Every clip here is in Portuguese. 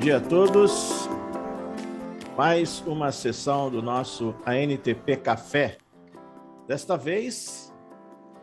dia a todos. Mais uma sessão do nosso ANTP Café. Desta vez,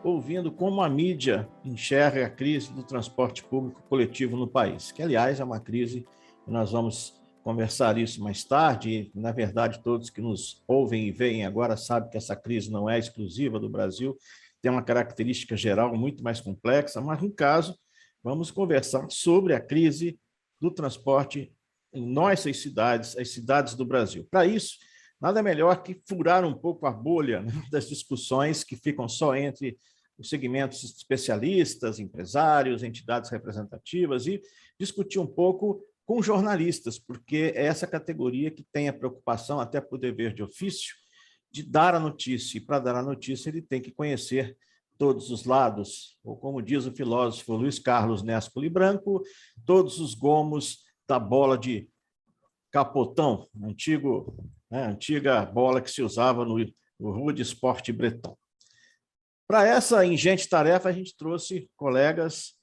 ouvindo como a mídia enxerga a crise do transporte público coletivo no país, que, aliás, é uma crise, e nós vamos conversar isso mais tarde, e, na verdade, todos que nos ouvem e veem agora sabem que essa crise não é exclusiva do Brasil, tem uma característica geral muito mais complexa, mas, no caso, vamos conversar sobre a crise do transporte em nossas cidades, as cidades do Brasil. Para isso, nada melhor que furar um pouco a bolha, né, das discussões que ficam só entre os segmentos especialistas, empresários, entidades representativas e discutir um pouco com jornalistas, porque é essa categoria que tem a preocupação, até por dever de ofício, de dar a notícia. E para dar a notícia, ele tem que conhecer todos os lados, ou como diz o filósofo Luiz Carlos Nespoli Branco, todos os gomos da bola de capotão, antiga bola que se usava no rude esporte bretão. Para essa ingente tarefa, a gente trouxe colegas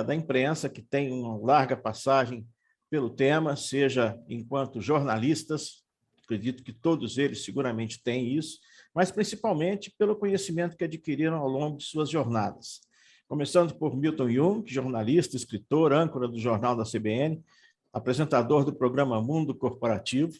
da imprensa que têm uma larga passagem pelo tema, seja enquanto jornalistas, acredito que todos eles seguramente têm isso, mas principalmente pelo conhecimento que adquiriram ao longo de suas jornadas. Começando por Milton Jung, jornalista, escritor, âncora do Jornal da CBN, apresentador do programa Mundo Corporativo,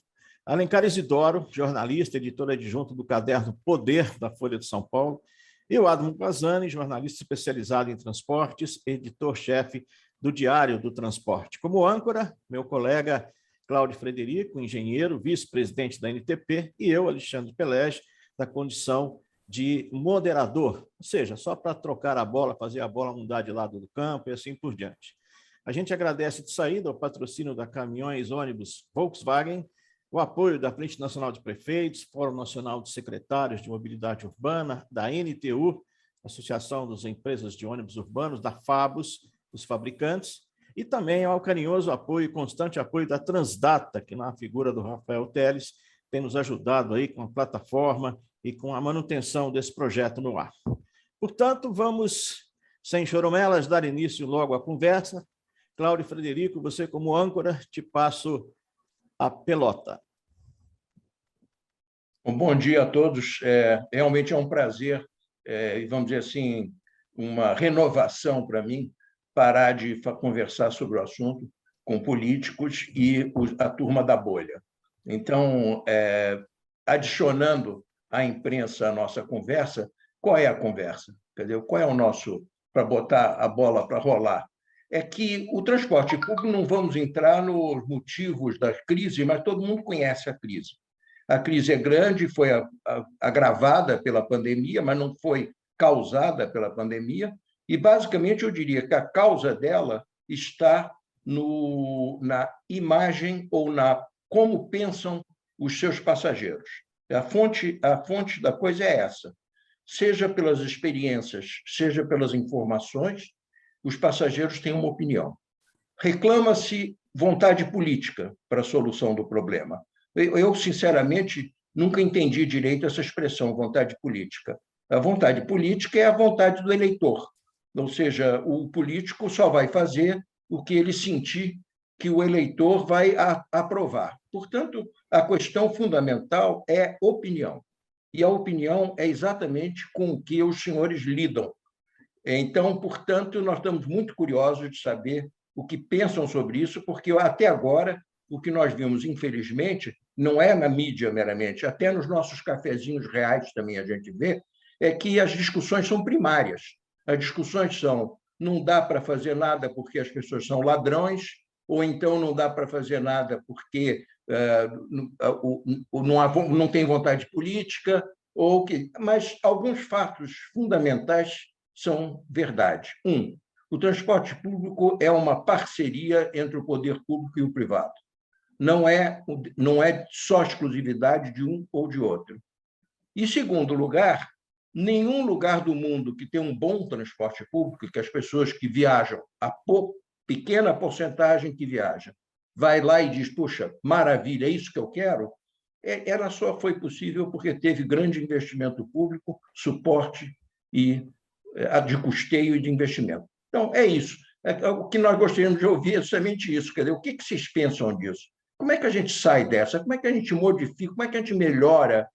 Alencar Isidoro, jornalista, editor adjunto do caderno Poder, da Folha de São Paulo, e o Adamo Bazzani, jornalista especializado em transportes, editor-chefe do Diário do Transporte. Como âncora, meu colega Cláudio Frederico, engenheiro, vice-presidente da ANTP, e eu, Alexandre Pelege, da condição de moderador, ou seja, só para trocar a bola, fazer a bola mudar de lado do campo e assim por diante. A gente agradece de saída o patrocínio da Caminhões Ônibus Volkswagen, o apoio da Frente Nacional de Prefeitos, Fórum Nacional de Secretários de Mobilidade Urbana, da NTU, Associação das Empresas de Ônibus Urbanos, da FABUS, dos fabricantes, e também ao carinhoso apoio e constante apoio da Transdata, que na figura do Rafael Teles tem nos ajudado aí com a plataforma e com a manutenção desse projeto no ar. Portanto, vamos, sem choromelas, dar início logo à conversa. Cláudio Frederico, você como âncora, te passo a pelota. Bom dia a todos. Realmente é um prazer, vamos dizer assim, uma renovação para mim, parar de conversar sobre o assunto com políticos e a turma da bolha. Então, adicionando à imprensa a nossa conversa, qual é a conversa? Quer dizer, qual é o nosso, para botar a bola para rolar? É que o transporte público, não vamos entrar nos motivos da crise, mas todo mundo conhece a crise. A crise é grande, foi agravada pela pandemia, mas não foi causada pela pandemia, e, basicamente, eu diria que a causa dela está na imagem ou na como pensam os seus passageiros. A fonte da coisa é essa. Seja pelas experiências, seja pelas informações, os passageiros têm uma opinião. Reclama-se vontade política para a solução do problema. Eu, sinceramente, nunca entendi direito essa expressão, vontade política. A vontade política é a vontade do eleitor, ou seja, o político só vai fazer o que ele sentir que o eleitor vai aprovar. Portanto, a questão fundamental é opinião. E a opinião é exatamente com o que os senhores lidam. Então, portanto, nós estamos muito curiosos de saber o que pensam sobre isso, porque até agora o que nós vimos, infelizmente, não é na mídia meramente, até nos nossos cafezinhos reais também a gente vê, é que as discussões são primárias. As discussões são: não dá para fazer nada porque as pessoas são ladrões, ou então não dá para fazer nada porque não tem vontade política, mas alguns fatos fundamentais são verdade. O transporte público é uma parceria entre o poder público e o privado. Não é só exclusividade de um ou de outro. E, segundo lugar, nenhum lugar do mundo que tem um bom transporte público, que as pessoas que viajam, a pequena porcentagem que viaja, vai lá e diz: puxa, maravilha, é isso que eu quero, ela só foi possível porque teve grande investimento público, suporte de custeio e de investimento. Então, é isso. O que nós gostaríamos de ouvir é justamente isso. Quer dizer, o que vocês pensam disso? Como é que a gente sai dessa? Como é que a gente modifica? Como é que a gente melhora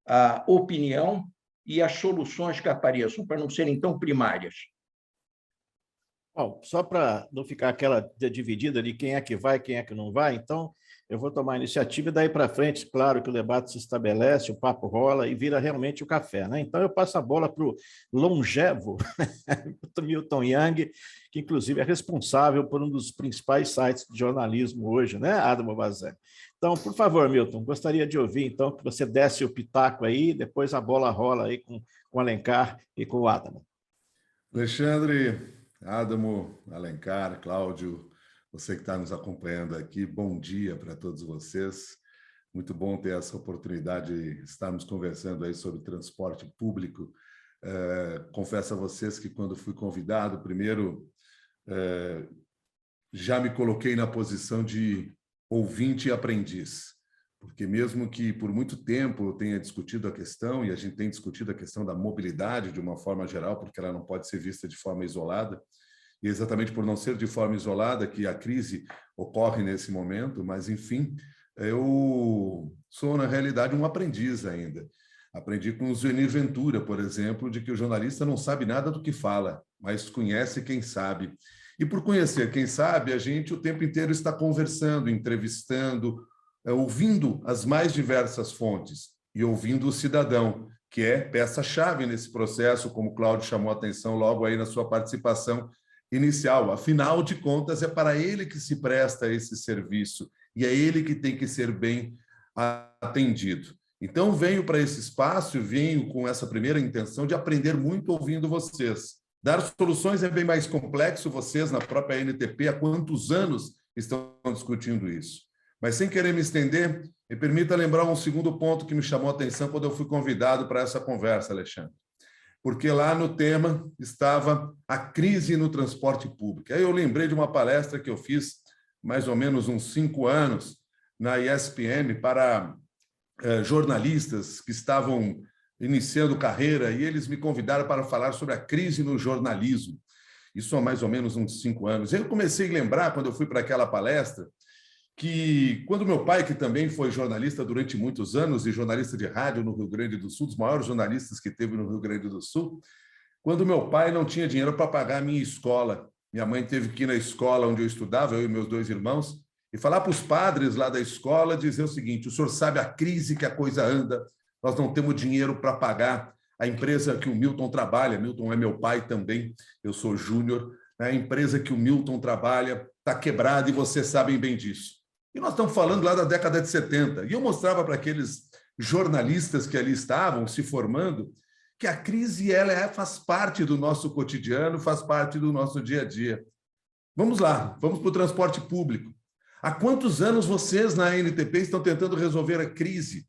a opinião e as soluções que apareçam para não serem tão primárias? Bom, só para não ficar aquela dividida ali, quem é que vai, quem é que não vai, então eu vou tomar a iniciativa e daí para frente, claro que o debate se estabelece, o papo rola e vira realmente o café, né? Então eu passo a bola para o longevo, Milton Yang, que inclusive é responsável por um dos principais sites de jornalismo hoje, né, Adamo Bazan? Então, por favor, Milton, gostaria de ouvir então que você desse o pitaco aí, depois a bola rola aí com o Alencar e com o Adamo. Alexandre, Adamo, Alencar, Cláudio, você que está nos acompanhando aqui, bom dia para todos vocês. Muito bom ter essa oportunidade de estarmos conversando aí sobre transporte público. Confesso a vocês que quando fui convidado, primeiro já me coloquei na posição de ouvinte e aprendiz, porque mesmo que por muito tempo eu tenha discutido a questão, e a gente tem discutido a questão da mobilidade de uma forma geral, porque ela não pode ser vista de forma isolada, e exatamente por não ser de forma isolada que a crise ocorre nesse momento, mas, enfim, eu sou, na realidade, um aprendiz ainda. Aprendi com o Zuenir Ventura, por exemplo, de que o jornalista não sabe nada do que fala, mas conhece quem sabe. E por conhecer quem sabe, a gente o tempo inteiro está conversando, entrevistando, ouvindo as mais diversas fontes e ouvindo o cidadão, que é peça-chave nesse processo, como o Cláudio chamou a atenção logo aí na sua participação inicial. Afinal de contas, é para ele que se presta esse serviço e é ele que tem que ser bem atendido. Então, venho para esse espaço e venho com essa primeira intenção de aprender muito ouvindo vocês. Dar soluções é bem mais complexo, vocês, na própria NTP, há quantos anos estão discutindo isso? Mas, sem querer me estender, me permita lembrar um segundo ponto que me chamou a atenção quando eu fui convidado para essa conversa, Alexandre. Porque lá no tema estava a crise no transporte público. Aí eu lembrei de uma palestra que eu fiz, mais ou menos uns 5 anos, na ESPM, para jornalistas que estavam iniciando carreira, e eles me convidaram para falar sobre a crise no jornalismo. Isso há mais ou menos uns 5 anos. Eu comecei a lembrar, quando eu fui para aquela palestra, que quando meu pai, que também foi jornalista durante muitos anos, e jornalista de rádio no Rio Grande do Sul, dos maiores jornalistas que teve no Rio Grande do Sul, quando meu pai não tinha dinheiro para pagar a minha escola, minha mãe teve que ir na escola onde eu estudava, eu e meus 2 irmãos, e falar para os padres lá da escola, dizer o seguinte: o senhor sabe a crise que a coisa anda, nós não temos dinheiro para pagar a empresa que o Milton trabalha, Milton é meu pai também, eu sou júnior, a empresa que o Milton trabalha está quebrada e vocês sabem bem disso. E nós estamos falando lá da década de 70, e eu mostrava para aqueles jornalistas que ali estavam se formando que a crise faz parte do nosso cotidiano, faz parte do nosso dia a dia. Vamos lá, vamos para o transporte público. Há quantos anos vocês na NTP estão tentando resolver a crise?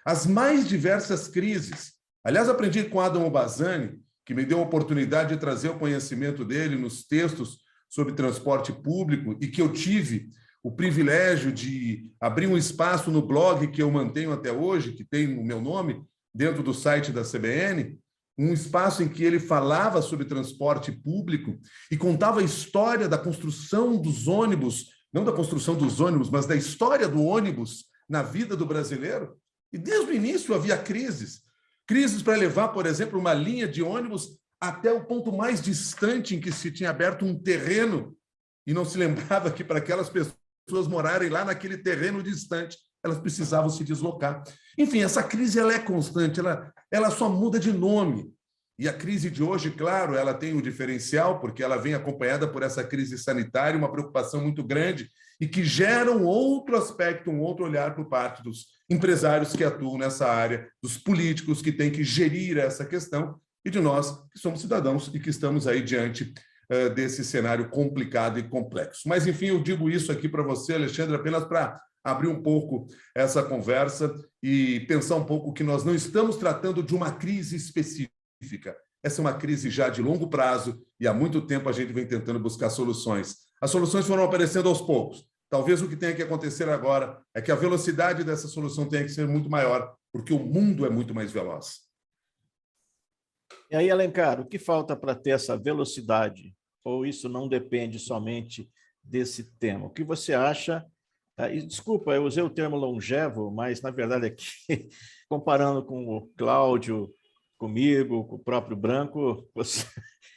As mais diversas crises. Aliás, aprendi com Adamo Bazan, que me deu a oportunidade de trazer o conhecimento dele nos textos sobre transporte público e que eu tive o privilégio de abrir um espaço no blog que eu mantenho até hoje, que tem o meu nome, dentro do site da CBN, um espaço em que ele falava sobre transporte público e contava a história da construção dos ônibus, não da construção dos ônibus, mas da história do ônibus na vida do brasileiro. E desde o início havia crises. Crises para levar, por exemplo, uma linha de ônibus até o ponto mais distante em que se tinha aberto um terreno e não se lembrava que para aquelas pessoas morarem lá naquele terreno distante, elas precisavam se deslocar. Enfim, essa crise ela é constante, ela só muda de nome. E a crise de hoje, claro, ela tem um diferencial, porque ela vem acompanhada por essa crise sanitária, uma preocupação muito grande, e que gera um outro aspecto, um outro olhar por parte dos empresários que atuam nessa área, dos políticos que têm que gerir essa questão, e de nós, que somos cidadãos e que estamos aí diante desse cenário complicado e complexo. Mas, enfim, eu digo isso aqui para você, Alexandre, apenas para abrir um pouco essa conversa e pensar um pouco que nós não estamos tratando de uma crise específica. Essa é uma crise já de longo prazo e há muito tempo a gente vem tentando buscar soluções. As soluções foram aparecendo aos poucos. Talvez o que tenha que acontecer agora é que a velocidade dessa solução tenha que ser muito maior, porque o mundo é muito mais veloz. E aí, Alencar, o que falta para ter essa velocidade ou isso não depende somente desse tema? O que você acha? E, desculpa, eu usei o termo longevo, mas, na verdade, aqui, comparando com o Cláudio, comigo, com o próprio Branco,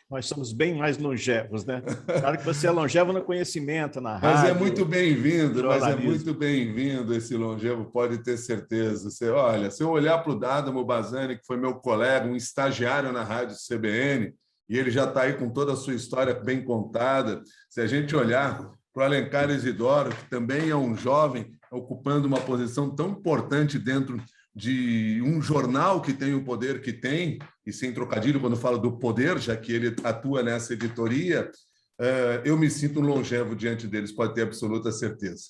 nós somos bem mais longevos, né? Claro que você é longevo no conhecimento, na Mas é rádio, muito bem-vindo, mas é jornalismo. muito bem-vindo esse longevo, pode ter certeza. Olha, se eu olhar para o Dádamo Bazzani, que foi meu colega, um estagiário na rádio CBN, e ele já está aí com toda a sua história bem contada, se a gente olhar para o Alencar Isidoro, que também é um jovem ocupando uma posição tão importante dentro de um jornal que tem o poder que tem, e sem trocadilho quando falo do poder, já que ele atua nessa editoria, eu me sinto longevo diante deles, pode ter absoluta certeza.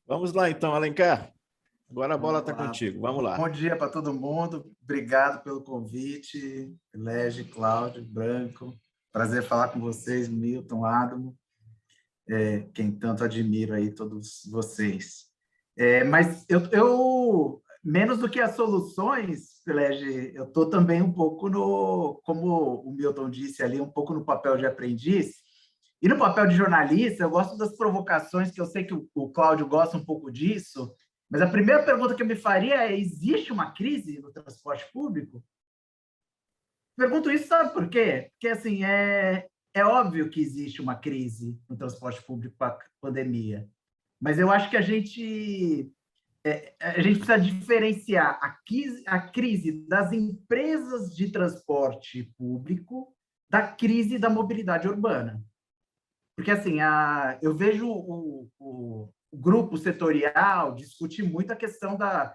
Vamos lá, então, Alencar. Agora a bola está Vamos lá. contigo. Vamos lá. Bom dia para todo mundo. Obrigado pelo convite, Lege, Cláudio, Branco. Prazer falar com vocês, Milton, Adamo, quem tanto admiro aí, todos vocês. Mas eu menos do que as soluções, Lege, eu estou também um pouco como o Milton disse ali, um pouco no papel de aprendiz. E no papel de jornalista, eu gosto das provocações, que eu sei que o Cláudio gosta um pouco disso, mas a primeira pergunta que eu me faria é: existe uma crise no transporte público? Pergunto isso, sabe por quê? Porque, assim, é óbvio que existe uma crise no transporte público com a pandemia, mas eu acho que a gente precisa diferenciar a crise das empresas de transporte público da crise da mobilidade urbana. Porque, assim, eu vejo o grupo setorial discutir muito a questão da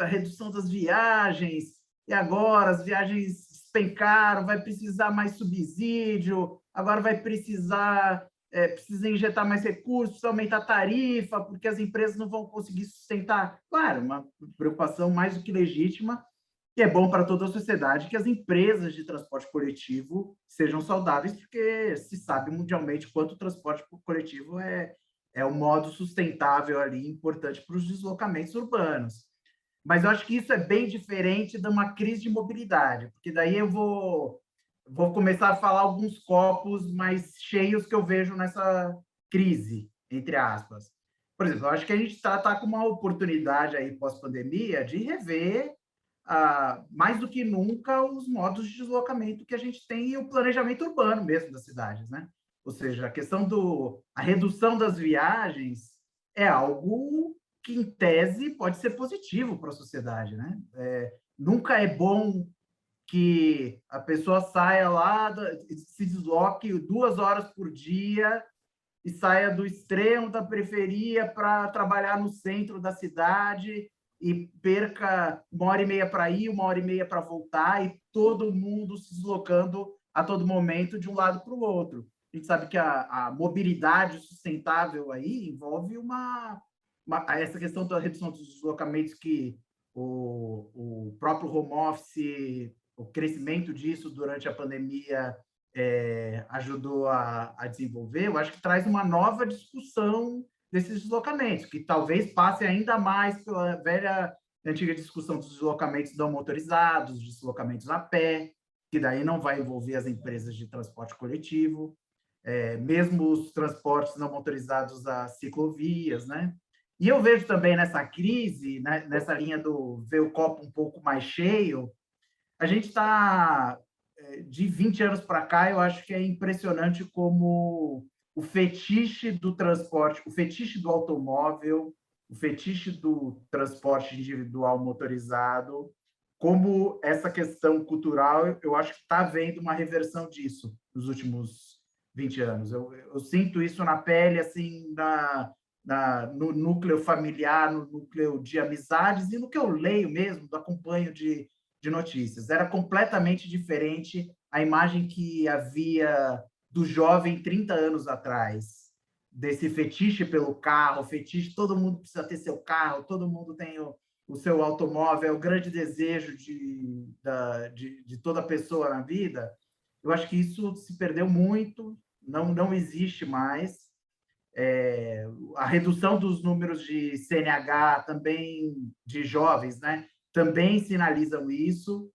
redução das viagens, e agora as viagens despencaram, vai precisar mais subsídio, agora vai precisa injetar mais recursos, precisa aumentar a tarifa, porque as empresas não vão conseguir sustentar. Claro, uma preocupação mais do que legítima, e é bom para toda a sociedade que as empresas de transporte coletivo sejam saudáveis, porque se sabe mundialmente quanto o transporte coletivo é um modo sustentável ali, importante para os deslocamentos urbanos. Mas eu acho que isso é bem diferente de uma crise de mobilidade, porque daí eu vou começar a falar alguns copos mais cheios que eu vejo nessa crise, entre aspas. Por exemplo, eu acho que a gente está com uma oportunidade aí pós-pandemia de rever mais do que nunca os modos de deslocamento que a gente tem e o planejamento urbano mesmo das cidades, né? Ou seja, a questão a redução das viagens é algo que, em tese, pode ser positivo para a sociedade, né? Nunca é bom que a pessoa saia lá, se desloque 2 horas por dia e saia do extremo da periferia para trabalhar no centro da cidade e perca 1h30 para ir, 1h30 para voltar, e todo mundo se deslocando a todo momento de um lado para o outro. A gente sabe que a mobilidade sustentável aí envolve essa questão da redução dos deslocamentos, que o próprio home office, o crescimento disso durante a pandemia ajudou a desenvolver. Eu acho que traz uma nova discussão desses deslocamentos, que talvez passe ainda mais pela antiga discussão dos deslocamentos não motorizados, deslocamentos a pé, que daí não vai envolver as empresas de transporte coletivo, mesmo os transportes não motorizados a ciclovias, né? E eu vejo também nessa crise, né, nessa linha do ver o copo um pouco mais cheio, a gente está, de 20 anos para cá, eu acho que é impressionante como o fetiche do transporte, o fetiche do automóvel, o fetiche do transporte individual motorizado, como essa questão cultural, eu acho que está havendo uma reversão disso nos últimos 20 anos. Eu sinto isso na pele, assim, no núcleo familiar, no núcleo de amizades e no que eu leio mesmo, acompanho de notícias. Era completamente diferente a imagem que havia do jovem 30 anos atrás, desse fetiche pelo carro, fetiche, todo mundo precisa ter seu carro, todo mundo tem o seu automóvel, o grande desejo de toda pessoa na vida. Eu acho que isso se perdeu muito, não existe mais. A redução dos números de CNH também, de jovens, né, também sinalizam isso.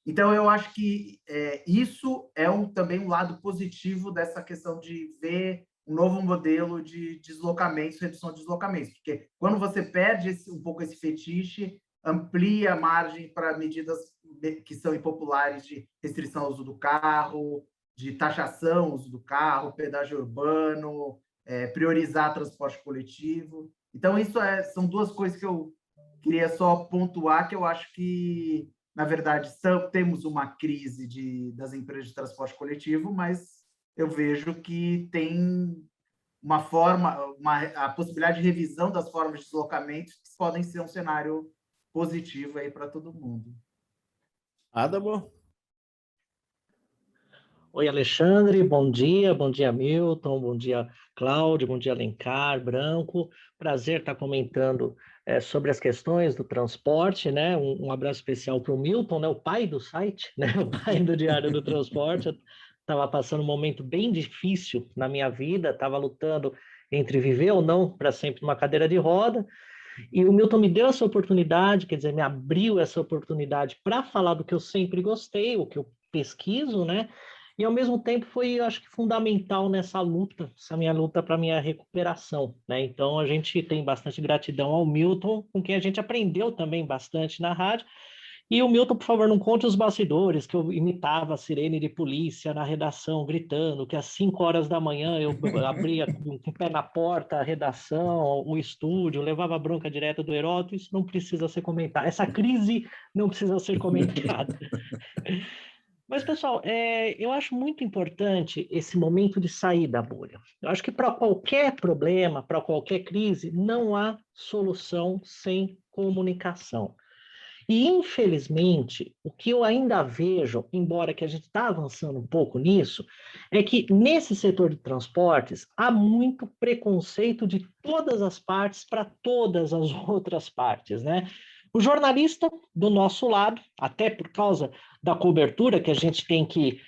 Então, eu acho que isso é também um lado positivo dessa questão de ver um novo modelo de deslocamentos, redução de deslocamentos, porque quando você perde um pouco esse fetiche, amplia a margem para medidas que são impopulares de restrição ao uso do carro, de taxação ao uso do carro, pedágio urbano, priorizar transporte coletivo. Então, isso são duas coisas que eu queria só pontuar, que eu acho que, na verdade, temos uma crise das empresas de transporte coletivo, mas eu vejo que tem a possibilidade de revisão das formas de deslocamento que podem ser um cenário positivo aí para todo mundo. Adamo? Oi, Alexandre, bom dia, Milton, bom dia, Cláudio, bom dia, Alencar, Branco. Prazer estar comentando sobre as questões do transporte, né? Um abraço especial para o Milton, né? O pai do site, né? O pai do Diário do Transporte. Eu estava passando um momento bem difícil na minha vida, estava lutando entre viver ou não para sempre numa cadeira de roda. E o Milton me deu essa oportunidade, quer dizer, me abriu essa oportunidade para falar do que eu sempre gostei, o que eu pesquiso, né? E, ao mesmo tempo, foi, eu acho que, fundamental nessa luta, essa minha luta para a minha recuperação, né? Então, a gente tem bastante gratidão ao Milton, com quem a gente aprendeu também bastante na rádio. E o Milton, por favor, não conte os bastidores, que eu imitava a sirene de polícia na redação, gritando que às 5 horas da manhã eu abria com o pé na porta a redação, o estúdio, levava bronca direta do Heródoto. Isso não precisa ser comentado. Essa crise não precisa ser comentada. Mas, pessoal, eu acho muito importante esse momento de sair da bolha. Eu acho que para qualquer problema, para qualquer crise, não há solução sem comunicação. E, infelizmente, o que eu ainda vejo, embora que a gente está avançando um pouco nisso, é que nesse setor de transportes há muito preconceito de todas as partes para todas as outras partes, né? O jornalista, do nosso lado, até por causa da cobertura, que a gente tem que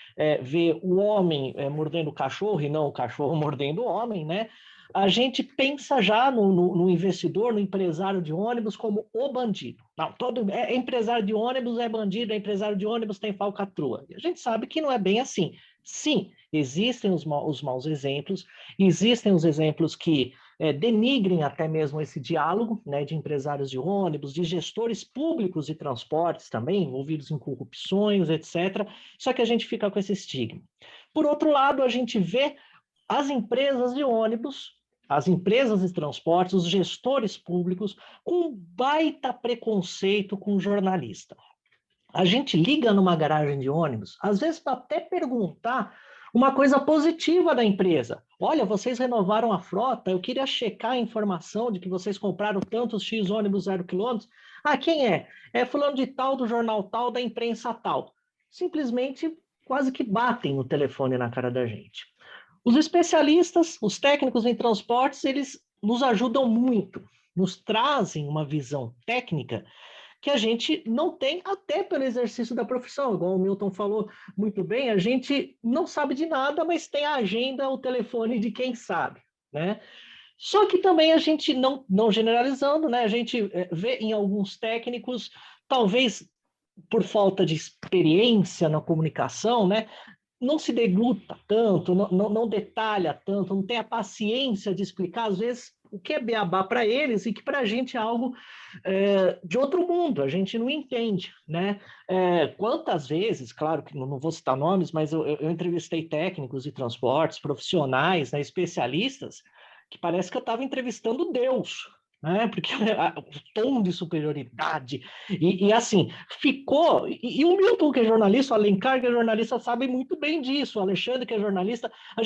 ver o homem mordendo o cachorro e não o cachorro mordendo o homem, né? A gente pensa já no investidor, no empresário de ônibus como o bandido. Não, todo empresário de ônibus é bandido, empresário de ônibus tem falcatrua. E a gente sabe que não é bem assim. Sim, existem os maus exemplos, existem os exemplos que denigrem até mesmo esse diálogo, né, de empresários de ônibus, de gestores públicos de transportes também, envolvidos em corrupções, etc. Só que a gente fica com esse estigma. Por outro lado, a gente vê as empresas de ônibus, as empresas de transportes, os gestores públicos, com um baita preconceito com o jornalista. A gente liga numa garagem de ônibus, às vezes para até perguntar uma coisa positiva da empresa. Olha, vocês renovaram a frota, eu queria checar a informação de que vocês compraram tantos X ônibus 0 quilômetros. Ah, quem é? É fulano de tal, do jornal tal, da imprensa tal. Simplesmente quase que batem o telefone na cara da gente. Os especialistas, os técnicos em transportes, eles nos ajudam muito, nos trazem uma visão técnica que a gente não tem até pelo exercício da profissão. Igual o Milton falou muito bem, a gente não sabe de nada, mas tem a agenda, o telefone de quem sabe, né? Só que também a gente, não generalizando, né? A gente vê em alguns técnicos, talvez por falta de experiência na comunicação, né? Não se degluta tanto, não detalha tanto, não tem a paciência de explicar, às vezes, o que é beabá para eles e que para a gente é algo de outro mundo, a gente não entende, né? Quantas vezes, claro que não vou citar nomes, mas eu entrevistei técnicos de transportes, profissionais, né, especialistas, que parece que eu estava entrevistando Deus, né? Porque o tom de superioridade, e assim, ficou, e o Milton, que é jornalista, o Alencar, que é jornalista, sabe muito bem disso, o Alexandre, que é jornalista, a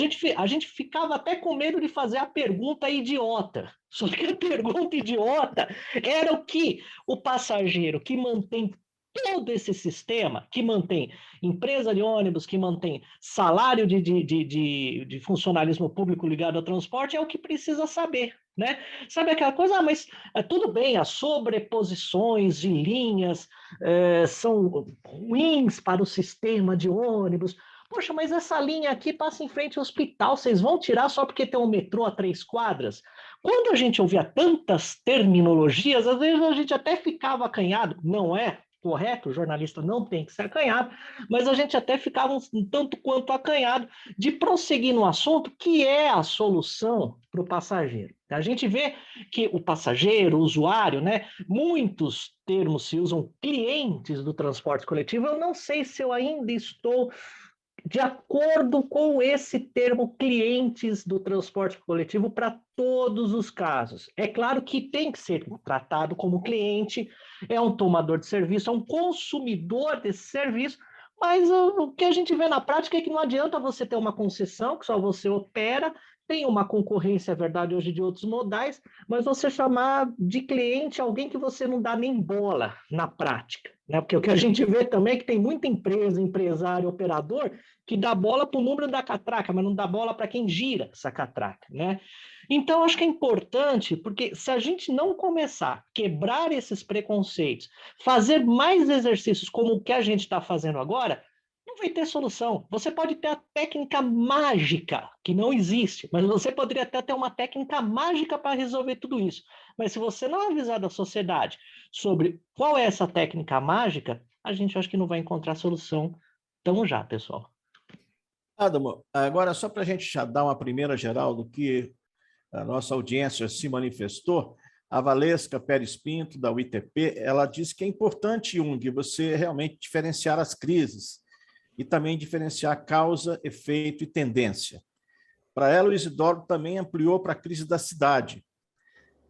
gente ficava até com medo de fazer a pergunta idiota, só que a pergunta idiota era o que o passageiro que mantém todo esse sistema, que mantém empresa de ônibus, que mantém salário de funcionalismo público ligado ao transporte, é o que precisa saber, né? Sabe aquela coisa, mas tudo bem, as sobreposições de linhas são ruins para o sistema de ônibus. Poxa, mas essa linha aqui passa em frente ao hospital, vocês vão tirar só porque tem um metrô a 3 quadras? Quando a gente ouvia tantas terminologias, às vezes a gente até ficava acanhado, não é? correto, o jornalista não tem que ser acanhado, mas a gente até ficava um tanto quanto acanhado de prosseguir no assunto, que é a solução para o passageiro. A gente vê que o passageiro, o usuário, né, muitos termos se usam clientes do transporte coletivo, eu não sei se eu ainda estou de acordo com esse termo clientes do transporte coletivo para todos os casos. É claro que tem que ser tratado como cliente, é um tomador de serviço, é um consumidor desse serviço, mas o que a gente vê na prática é que não adianta você ter uma concessão, que só você opera, tem uma concorrência, é verdade, hoje de outros modais, mas você chamar de cliente alguém que você não dá nem bola na prática, né? Porque o que a gente vê também é que tem muita empresa, empresário, operador, que dá bola para o número da catraca, mas não dá bola para quem gira essa catraca, né? Então, acho que é importante, porque se a gente não começar a quebrar esses preconceitos, fazer mais exercícios como o que a gente está fazendo agora, não vai ter solução. Você pode ter a técnica mágica, que não existe, mas você poderia até ter uma técnica mágica para resolver tudo isso. Mas se você não avisar da sociedade sobre qual é essa técnica mágica, a gente acho que não vai encontrar solução tão já, pessoal. Adamo, agora só para a gente já dar uma primeira geral do que a nossa audiência se manifestou, a Valesca Pérez Pinto, da UITP, ela disse que é importante, Jung, você realmente diferenciar as crises e também diferenciar causa, efeito e tendência. Para ela, o Isidoro também ampliou para a crise da cidade.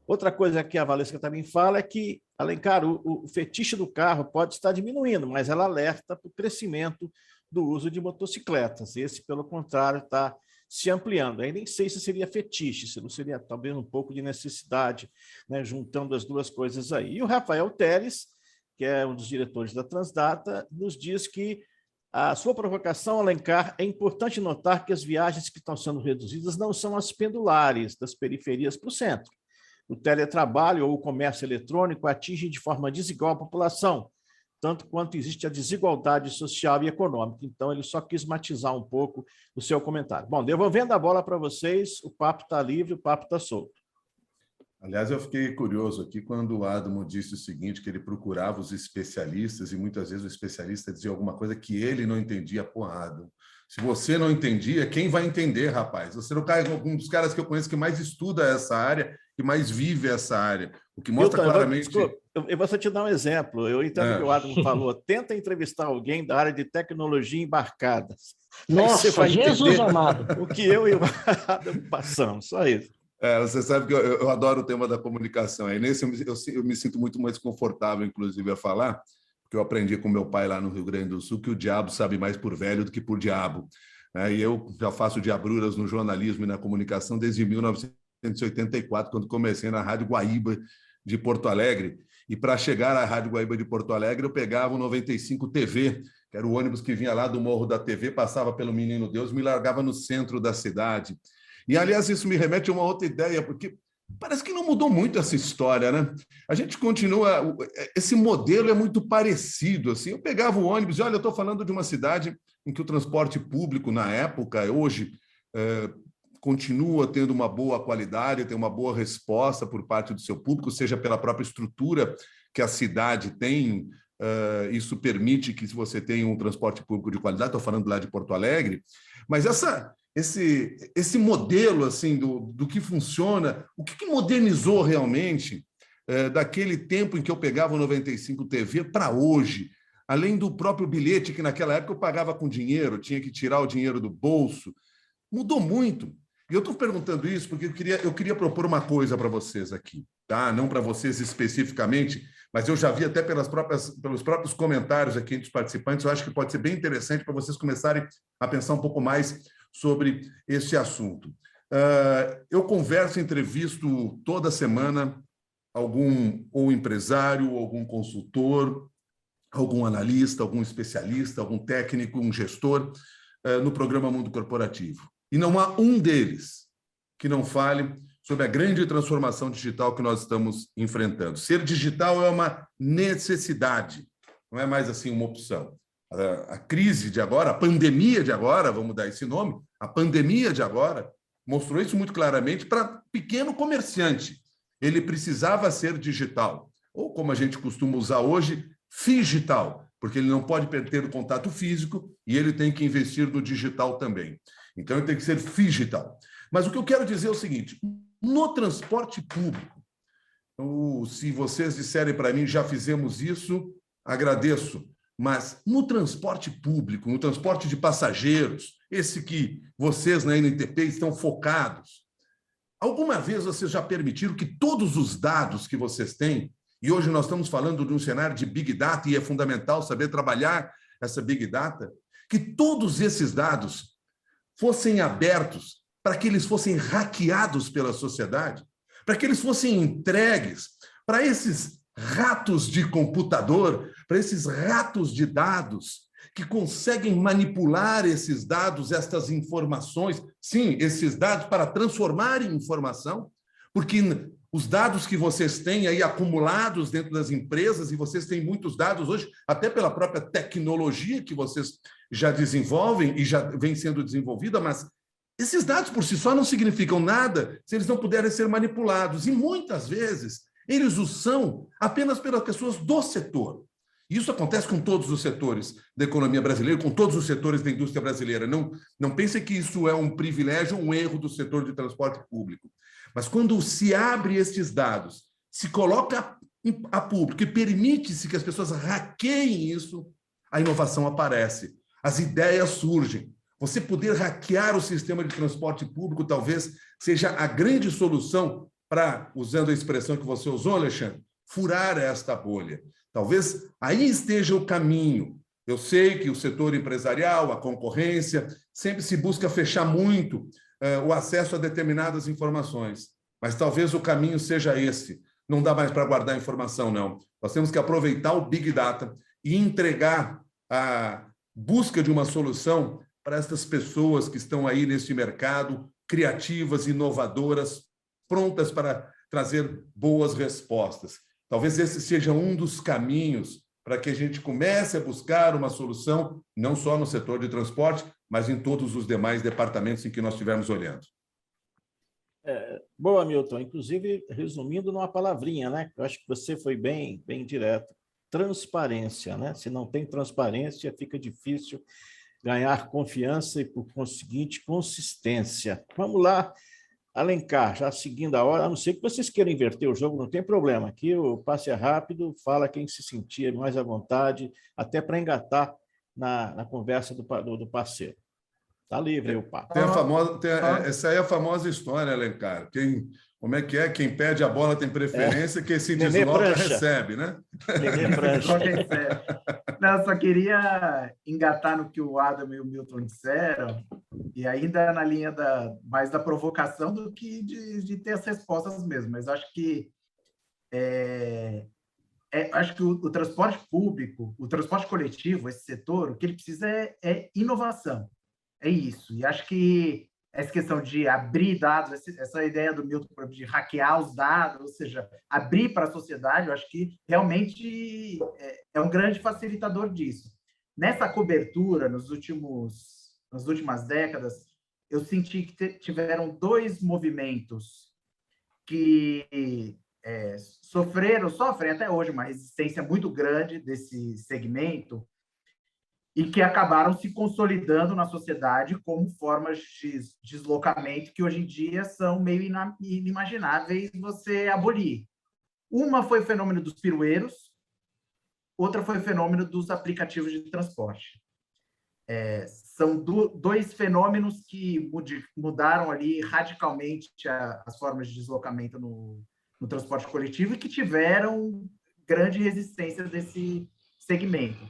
Outra coisa que a Valesca também fala é que, Alencar, o fetiche do carro pode estar diminuindo, mas ela alerta para o crescimento do uso de motocicletas. Esse, pelo contrário, está se ampliando. Aí nem sei se seria fetiche, se não seria talvez um pouco de necessidade, né, juntando as duas coisas aí. E o Rafael Teles, que é um dos diretores da Transdata, nos diz que a sua provocação, Alencar, é importante notar que as viagens que estão sendo reduzidas não são as pendulares das periferias para o centro. O teletrabalho ou o comércio eletrônico atingem de forma desigual a população, tanto quanto existe a desigualdade social e econômica. Então, ele só quis matizar um pouco o seu comentário. Bom, devolvendo a bola para vocês, o papo está livre, o papo está solto. Aliás, eu fiquei curioso aqui quando o Adamo disse o seguinte, que ele procurava os especialistas e muitas vezes o especialista dizia alguma coisa que ele não entendia. Pô, Adamo, se você não entendia, quem vai entender, rapaz? Você não cai um dos caras que eu conheço que mais estuda essa área, que mais vive essa área, o que mostra claramente... Eu vou só te dar um exemplo. Eu entendo que o Adamo falou, tenta entrevistar alguém da área de tecnologia embarcadas. Nossa, Jesus amado! O que eu e o Adamo passamos, só isso. Você sabe que eu adoro o tema da comunicação. Aí nesse eu me sinto muito mais confortável, inclusive, a falar, porque eu aprendi com meu pai lá no Rio Grande do Sul que o diabo sabe mais por velho do que por diabo. E eu já faço diabruras no jornalismo e na comunicação desde 1984, quando comecei na Rádio Guaíba de Porto Alegre. E para chegar à Rádio Guaíba de Porto Alegre, eu pegava o 95 TV, que era o ônibus que vinha lá do Morro da TV, passava pelo Menino Deus, me largava no centro da cidade. E, aliás, isso me remete a uma outra ideia, porque parece que não mudou muito essa história, né? A gente continua... Esse modelo é muito parecido, assim. Eu pegava o ônibus e, olha, eu estou falando de uma cidade em que o transporte público, na época, hoje, continua tendo uma boa qualidade, tem uma boa resposta por parte do seu público, seja pela própria estrutura que a cidade tem. Isso permite que você tenha um transporte público de qualidade. Estou falando lá de Porto Alegre. Mas esse modelo assim do que funciona, o que modernizou realmente daquele tempo em que eu pegava o 95 TV para hoje, além do próprio bilhete, que naquela época eu pagava com dinheiro, tinha que tirar o dinheiro do bolso, mudou muito. E eu estou perguntando isso porque eu queria propor uma coisa para vocês aqui, tá? Não para vocês especificamente, mas eu já vi até pelos próprios comentários aqui entre os participantes, eu acho que pode ser bem interessante para vocês começarem a pensar um pouco mais sobre esse assunto. Eu converso, entrevisto toda semana algum ou empresário, algum consultor, algum analista, algum especialista, algum técnico, um gestor no programa Mundo Corporativo. E não há um deles que não fale sobre a grande transformação digital que nós estamos enfrentando. Ser digital é uma necessidade, não é mais assim uma opção. A crise de agora, a pandemia de agora, vamos dar esse nome, a pandemia de agora mostrou isso muito claramente para pequeno comerciante. Ele precisava ser digital, ou como a gente costuma usar hoje, figital, porque ele não pode ter o contato físico e ele tem que investir no digital também. Então, ele tem que ser figital. Mas o que eu quero dizer é o seguinte, no transporte público, se vocês disserem para mim, já fizemos isso, agradeço, mas no transporte público, no transporte de passageiros, esse que vocês na NTP estão focados, alguma vez vocês já permitiram que todos os dados que vocês têm, e hoje nós estamos falando de um cenário de Big Data, e é fundamental saber trabalhar essa Big Data, que todos esses dados fossem abertos para que eles fossem hackeados pela sociedade, para que eles fossem entregues para esses ratos de computador, para esses ratos de dados que conseguem manipular esses dados, estas informações, sim, esses dados para transformar em informação, porque os dados que vocês têm aí acumulados dentro das empresas, e vocês têm muitos dados hoje, até pela própria tecnologia que vocês já desenvolvem e já vem sendo desenvolvida, mas esses dados por si só não significam nada se eles não puderem ser manipulados. E muitas vezes eles o são apenas pelas pessoas do setor. Isso acontece com todos os setores da economia brasileira, com todos os setores da indústria brasileira. Não pense que isso é um privilégio ou um erro do setor de transporte público. Mas quando se abre estes dados, se coloca a público e permite-se que as pessoas hackeiem isso, a inovação aparece, as ideias surgem. Você poder hackear o sistema de transporte público talvez seja a grande solução para, usando a expressão que você usou, Alexandre, furar esta bolha. Talvez aí esteja o caminho. Eu sei que o setor empresarial, a concorrência, sempre se busca fechar muito o acesso a determinadas informações, mas talvez o caminho seja esse. Não dá mais para guardar informação, não. Nós temos que aproveitar o Big Data e entregar a busca de uma solução para essas pessoas que estão aí neste mercado, criativas, inovadoras, prontas para trazer boas respostas. Talvez esse seja um dos caminhos para que a gente comece a buscar uma solução, não só no setor de transporte, mas em todos os demais departamentos em que nós estivermos olhando. Boa, Milton. Inclusive, resumindo numa palavrinha, né? Eu acho que você foi bem direto. Transparência, né? Se não tem transparência, fica difícil ganhar confiança e, por conseguinte, consistência. Vamos lá, Alencar, já seguindo a hora, a não ser que vocês queiram inverter o jogo, não tem problema. Aqui o passe é rápido, fala quem se sentir mais à vontade, até para engatar na conversa do parceiro. Está livre aí o papo. Essa aí é a famosa história, Alencar. Como é que é? Quem pede a bola tem preferência, quem se desloca recebe, né? Não, só queria engatar no que o Adam e o Milton disseram, e ainda na linha mais da provocação do que de ter as respostas mesmo. Mas acho que o transporte público, o transporte coletivo, esse setor, o que ele precisa é inovação. É isso. E acho que essa questão de abrir dados, essa ideia do Milton de hackear os dados, ou seja, abrir para a sociedade, eu acho que realmente é um grande facilitador disso. Nessa cobertura, nas últimas décadas, eu senti que tiveram dois movimentos que sofrem até hoje uma resistência muito grande desse segmento, e que acabaram se consolidando na sociedade como formas de deslocamento que hoje em dia são meio inimagináveis você abolir. Uma foi o fenômeno dos pirueiros, outra foi o fenômeno dos aplicativos de transporte. São dois fenômenos que mudaram ali radicalmente as formas de deslocamento no transporte coletivo e que tiveram grande resistência desse segmento.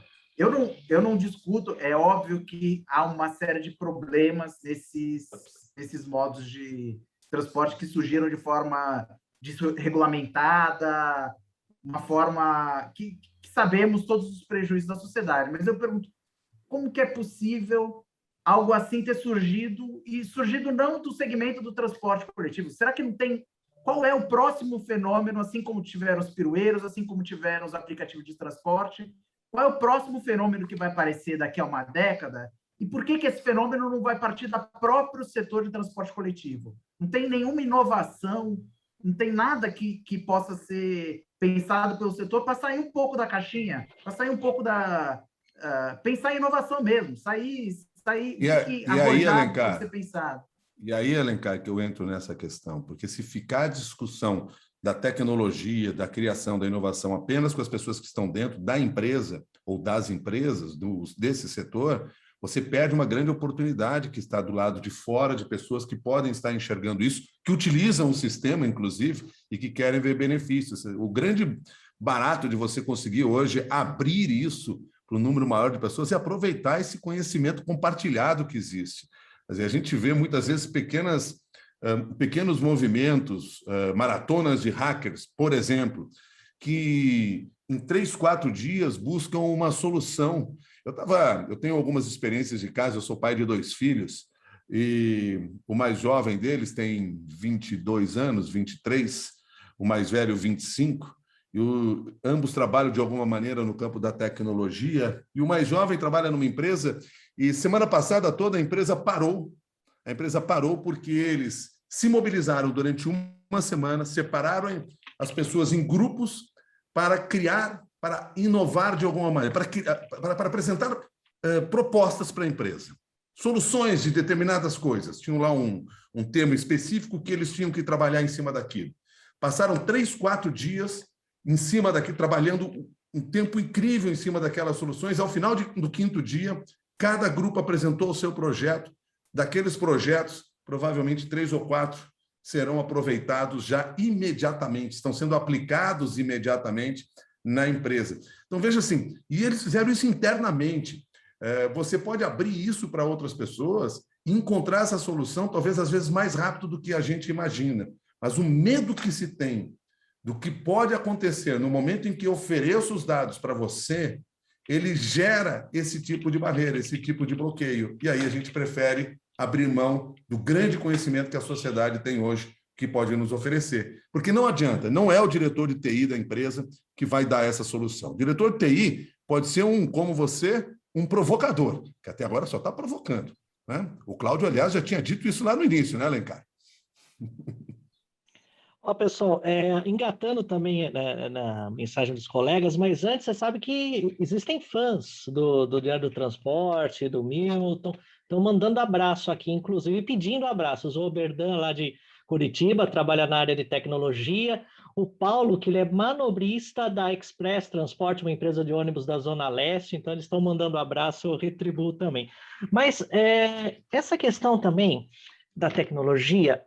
Eu não discuto, é óbvio que há uma série de problemas nesses modos de transporte que surgiram de forma desregulamentada, uma forma que sabemos todos os prejuízos da sociedade. Mas eu pergunto, como que é possível algo assim ter surgido, e surgido não do segmento do transporte coletivo? Será que não tem... Qual é o próximo fenômeno, assim como tiveram os pirueiros, assim como tiveram os aplicativos de transporte? Qual é o próximo fenômeno que vai aparecer daqui a uma década? E por que esse fenômeno não vai partir do próprio setor de transporte coletivo? Não tem nenhuma inovação Não tem nada que possa ser pensado pelo setor para sair um pouco da caixinha, para sair um pouco da... pensar em inovação mesmo, sair aí, arrojado pode Alencar, ser pensado. E aí, Alencar, que eu entro nessa questão, porque se ficar a discussão da tecnologia, da criação, da inovação apenas com as pessoas que estão dentro da empresa ou das empresas, desse setor, você perde uma grande oportunidade que está do lado de fora, de pessoas que podem estar enxergando isso, que utilizam o sistema, inclusive, e que querem ver benefícios. O grande barato de você conseguir hoje abrir isso para um número maior de pessoas e aproveitar esse conhecimento compartilhado que existe. Quer dizer, a gente vê muitas vezes pequenos movimentos, maratonas de hackers, por exemplo, que em 3, 4 dias buscam uma solução. Eu tenho algumas experiências de casa, eu sou pai de 2 filhos, e o mais jovem deles tem 22 anos, 23, o mais velho 25, e ambos trabalham de alguma maneira no campo da tecnologia, e o mais jovem trabalha numa empresa, e semana passada toda a empresa parou. A empresa parou porque eles se mobilizaram durante uma semana, separaram as pessoas em grupos para criar, para inovar de alguma maneira, para apresentar propostas para a empresa, soluções de determinadas coisas. Tinham lá um termo específico que eles tinham que trabalhar em cima daquilo. Passaram 3, 4 dias em cima daquilo, trabalhando um tempo incrível em cima daquelas soluções. Ao final do 5º dia, cada grupo apresentou o seu projeto. Daqueles projetos, provavelmente 3 ou 4 serão aproveitados já imediatamente, estão sendo aplicados imediatamente na empresa. Então, veja assim, e eles fizeram isso internamente. Você pode abrir isso para outras pessoas e encontrar essa solução, talvez às vezes mais rápido do que a gente imagina. Mas o medo que se tem do que pode acontecer no momento em que eu ofereço os dados para você, ele gera esse tipo de barreira, esse tipo de bloqueio. E aí a gente prefere abrir mão do grande conhecimento que a sociedade tem hoje, que pode nos oferecer. Porque não adianta, não é o diretor de TI da empresa que vai dar essa solução. O diretor de TI pode ser como você, um provocador, que até agora só está provocando, né? O Cláudio, aliás, já tinha dito isso lá no início, né, Alencar? Ó, pessoal, engatando também na mensagem dos colegas, mas antes você sabe que existem fãs do Diário do Transporte, do Milton, estão mandando abraço aqui, inclusive pedindo abraços. O Oberdan, lá de Curitiba, trabalha na área de tecnologia. O Paulo, que ele é manobrista da Express Transporte, uma empresa de ônibus da Zona Leste, então eles estão mandando abraço, eu retribuo também. Mas essa questão também da tecnologia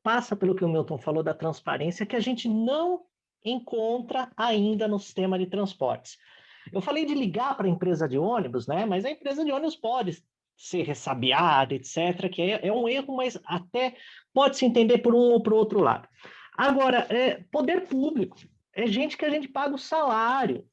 passa pelo que o Milton falou da transparência, que a gente não encontra ainda no sistema de transportes. Eu falei de ligar para a empresa de ônibus, né? Mas a empresa de ônibus pode ser ressabiada, etc., que é um erro, mas até pode se entender por um ou por outro lado. Agora, poder público, é gente que a gente paga o salário.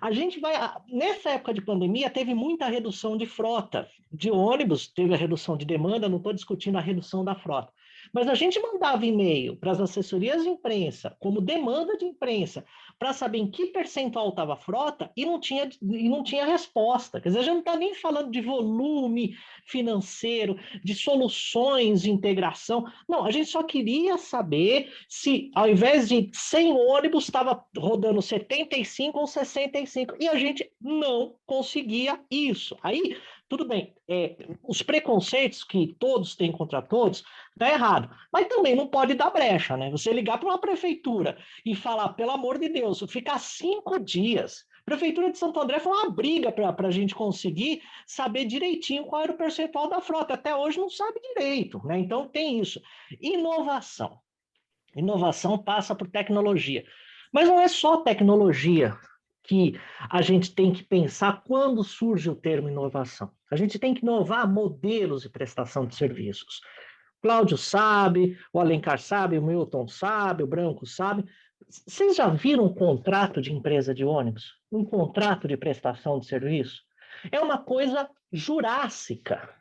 A gente vai. Nessa época de pandemia, teve muita redução de frota de ônibus, teve a redução de demanda, não estou discutindo a redução da frota. Mas a gente mandava e-mail para as assessorias de imprensa, como demanda de imprensa, para saber em que percentual estava a frota e não tinha resposta. Quer dizer, a gente não está nem falando de volume financeiro, de soluções de integração. Não, a gente só queria saber se, ao invés de 100 ônibus, estava rodando 75 ou 65. E a gente não conseguia isso. Aí, tudo bem, os preconceitos que todos têm contra todos, está errado. Mas também não pode dar brecha, né? Você ligar para uma prefeitura e falar, pelo amor de Deus, ficar 5 dias. A Prefeitura de Santo André foi uma briga para a gente conseguir saber direitinho qual era o percentual da frota. Até hoje não sabe direito, né? Então tem isso. Inovação. Inovação passa por tecnologia. Mas não é só tecnologia que a gente tem que pensar quando surge o termo inovação. A gente tem que inovar modelos de prestação de serviços. O Cláudio sabe, o Alencar sabe, o Milton sabe, o Branco sabe. Vocês já viram um contrato de empresa de ônibus? Um contrato de prestação de serviço? É uma coisa jurássica.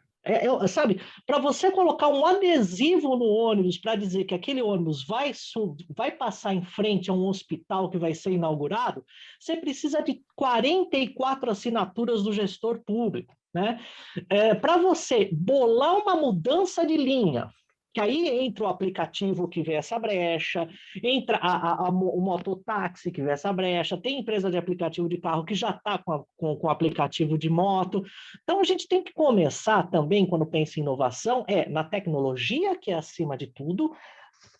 Sabe, para você colocar um adesivo no ônibus para dizer que aquele ônibus vai passar em frente a um hospital que vai ser inaugurado, você precisa de 44 assinaturas do gestor público, né? Para você bolar uma mudança de linha Que aí entra o aplicativo que vê essa brecha, entra o mototáxi que vê essa brecha, tem empresa de aplicativo de carro que já está com o aplicativo de moto. Então, a gente tem que começar também, quando pensa em inovação, na tecnologia, que é acima de tudo.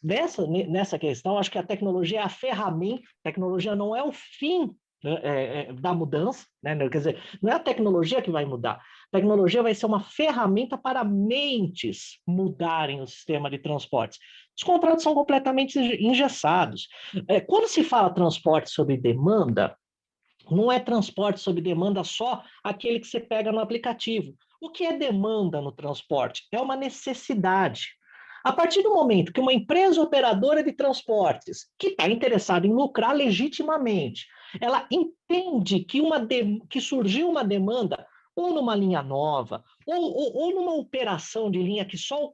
Nessa questão, acho que a tecnologia é a ferramenta, a tecnologia não é o fim, né, da mudança, né? Quer dizer, não é a tecnologia que vai mudar. A tecnologia vai ser uma ferramenta para mentes mudarem o sistema de transportes. Os contratos são completamente engessados. Quando se fala transporte sob demanda, não é transporte sob demanda só aquele que você pega no aplicativo. O que é demanda no transporte? É uma necessidade. A partir do momento que uma empresa operadora de transportes, que está interessada em lucrar legitimamente, ela entende que surgiu uma demanda, ou numa linha nova, ou numa operação de linha que só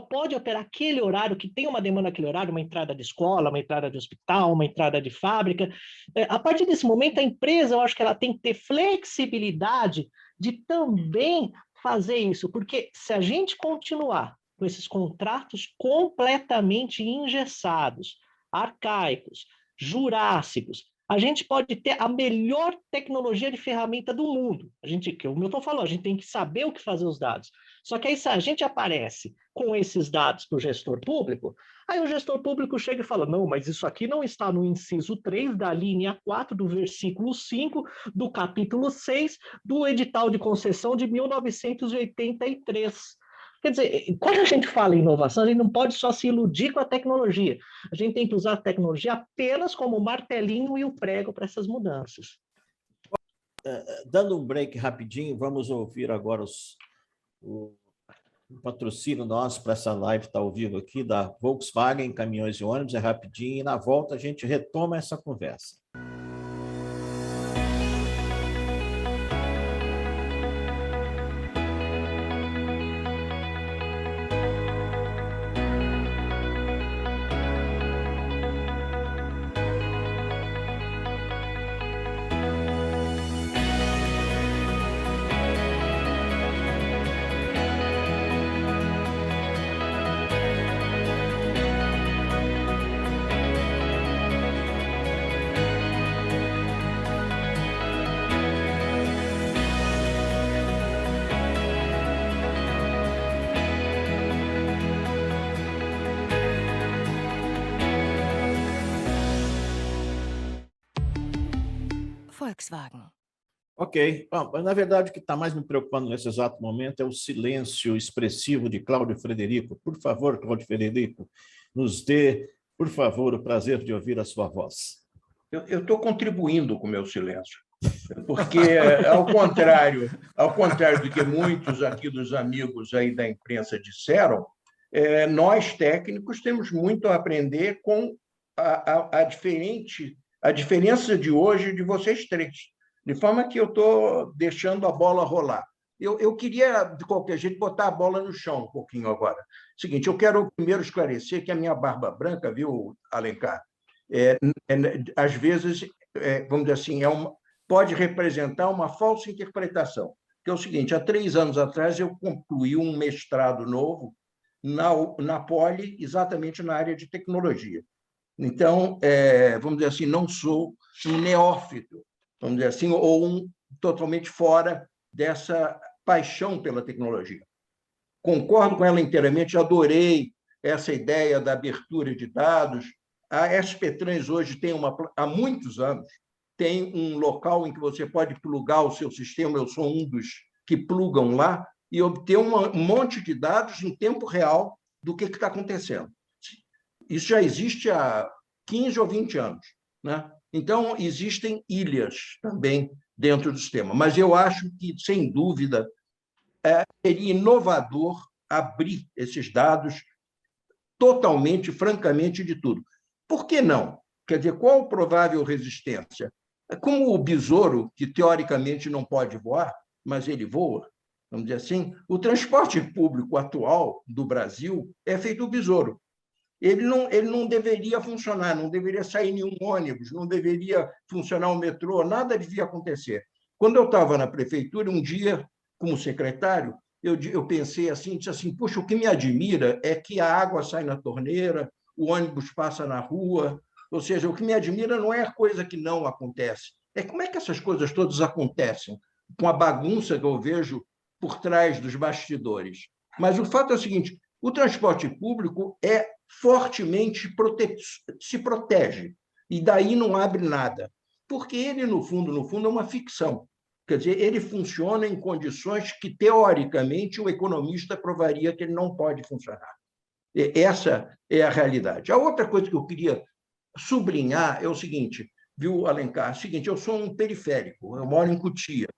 pode operar aquele horário, que tem uma demanda naquele horário, uma entrada de escola, uma entrada de hospital, uma entrada de fábrica. A partir desse momento, a empresa, eu acho que ela tem que ter flexibilidade de também fazer isso, porque se a gente continuar com esses contratos completamente engessados, arcaicos, jurássicos, a gente pode ter a melhor tecnologia de ferramenta do mundo. Que o Milton falou, a gente tem que saber o que fazer os dados. Só que aí, se a gente aparece com esses dados para o gestor público, aí o gestor público chega e fala, não, mas isso aqui não está no inciso 3 da linha 4 do versículo 5 do capítulo 6 do edital de concessão de 1983. Quer dizer, quando a gente fala em inovação, a gente não pode só se iludir com a tecnologia. A gente tem que usar a tecnologia apenas como o martelinho e o prego para essas mudanças. Dando um break rapidinho, vamos ouvir agora o patrocínio nosso para essa live estar ao vivo aqui, da Volkswagen Caminhões e Ônibus, é rapidinho, e na volta a gente retoma essa conversa. Volkswagen. Ok. Bom, na verdade, o que está mais me preocupando nesse exato momento é o silêncio expressivo de Cláudio Frederico. Por favor, Cláudio Frederico, nos dê, por favor, o prazer de ouvir a sua voz. Eu estou contribuindo com o meu silêncio, porque, ao contrário do que muitos aqui dos amigos aí da imprensa disseram, nós, técnicos, temos muito a aprender com a diferença de hoje de vocês três, de forma que eu estou deixando a bola rolar. Eu queria, de qualquer jeito, botar a bola no chão um pouquinho agora. Seguinte, eu quero primeiro esclarecer que a minha barba branca, viu, Alencar, às vezes, vamos dizer assim, pode representar uma falsa interpretação, que é o seguinte, há 3 anos atrás eu concluí um mestrado novo na Poli, exatamente na área de tecnologia. Então, vamos dizer assim, não sou um neófito, vamos dizer assim, ou totalmente fora dessa paixão pela tecnologia. Concordo com ela inteiramente, adorei essa ideia da abertura de dados. A SP-Trans hoje há muitos anos, tem um local em que você pode plugar o seu sistema, eu sou um dos que plugam lá, e obter um monte de dados em tempo real do que está acontecendo. Isso já existe há 15 ou 20 anos, né? Então, existem ilhas também dentro do sistema. Mas eu acho que, sem dúvida, seria inovador abrir esses dados totalmente, francamente, de tudo. Por que não? Quer dizer, qual a provável resistência? Como o besouro, que teoricamente não pode voar, mas ele voa, vamos dizer assim, o transporte público atual do Brasil é feito do besouro. Ele não deveria funcionar, não deveria sair nenhum ônibus, não deveria funcionar o metrô, nada devia acontecer. Quando eu estava na prefeitura, um dia, como secretário, eu pensei assim, disse assim, puxa, o que me admira é que a água sai na torneira, o ônibus passa na rua, ou seja, o que me admira não é a coisa que não acontece, é como é que essas coisas todas acontecem, com a bagunça que eu vejo por trás dos bastidores. Mas o fato é o seguinte, o transporte público é fortemente se protege, e daí não abre nada, porque ele, no fundo, é uma ficção. Quer dizer, ele funciona em condições que, teoricamente, o economista provaria que ele não pode funcionar. Essa é a realidade. A outra coisa que eu queria sublinhar é o seguinte, viu, Alencar? É o seguinte, eu sou um periférico, eu moro em Cotia,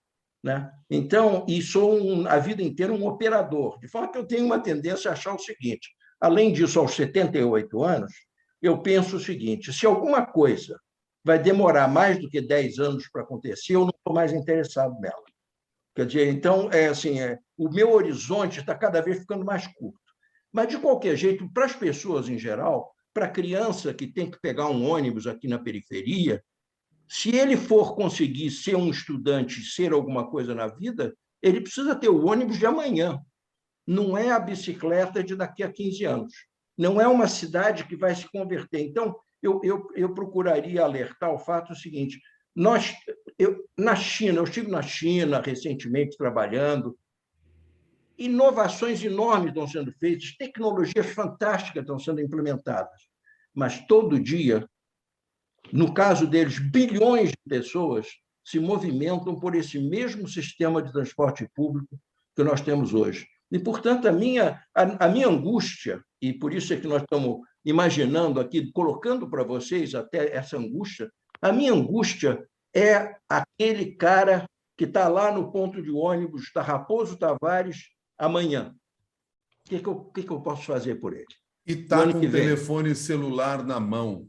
né? Então, e sou a vida inteira um operador, de forma que eu tenho uma tendência a achar o seguinte, além disso, aos 78 anos, eu penso o seguinte, se alguma coisa vai demorar mais do que 10 anos para acontecer, eu não estou mais interessado nela. Quer dizer, então, o meu horizonte está cada vez ficando mais curto. Mas, de qualquer jeito, para as pessoas em geral, para a criança que tem que pegar um ônibus aqui na periferia, se ele for conseguir ser um estudante, ser alguma coisa na vida, ele precisa ter o ônibus de amanhã. Não é a bicicleta de daqui a 15 anos. Não é uma cidade que vai se converter. Então, eu procuraria alertar o fato seguinte, na China, eu estive na China recentemente trabalhando, inovações enormes estão sendo feitas, tecnologias fantásticas estão sendo implementadas, mas todo dia, no caso deles, bilhões de pessoas se movimentam por esse mesmo sistema de transporte público que nós temos hoje. E, portanto, a minha angústia, e por isso é que nós estamos imaginando aqui, colocando para vocês até essa angústia, a minha angústia é aquele cara que está lá no ponto de ônibus da Raposo Tavares amanhã. O que eu posso fazer por ele? E está com o telefone celular na mão.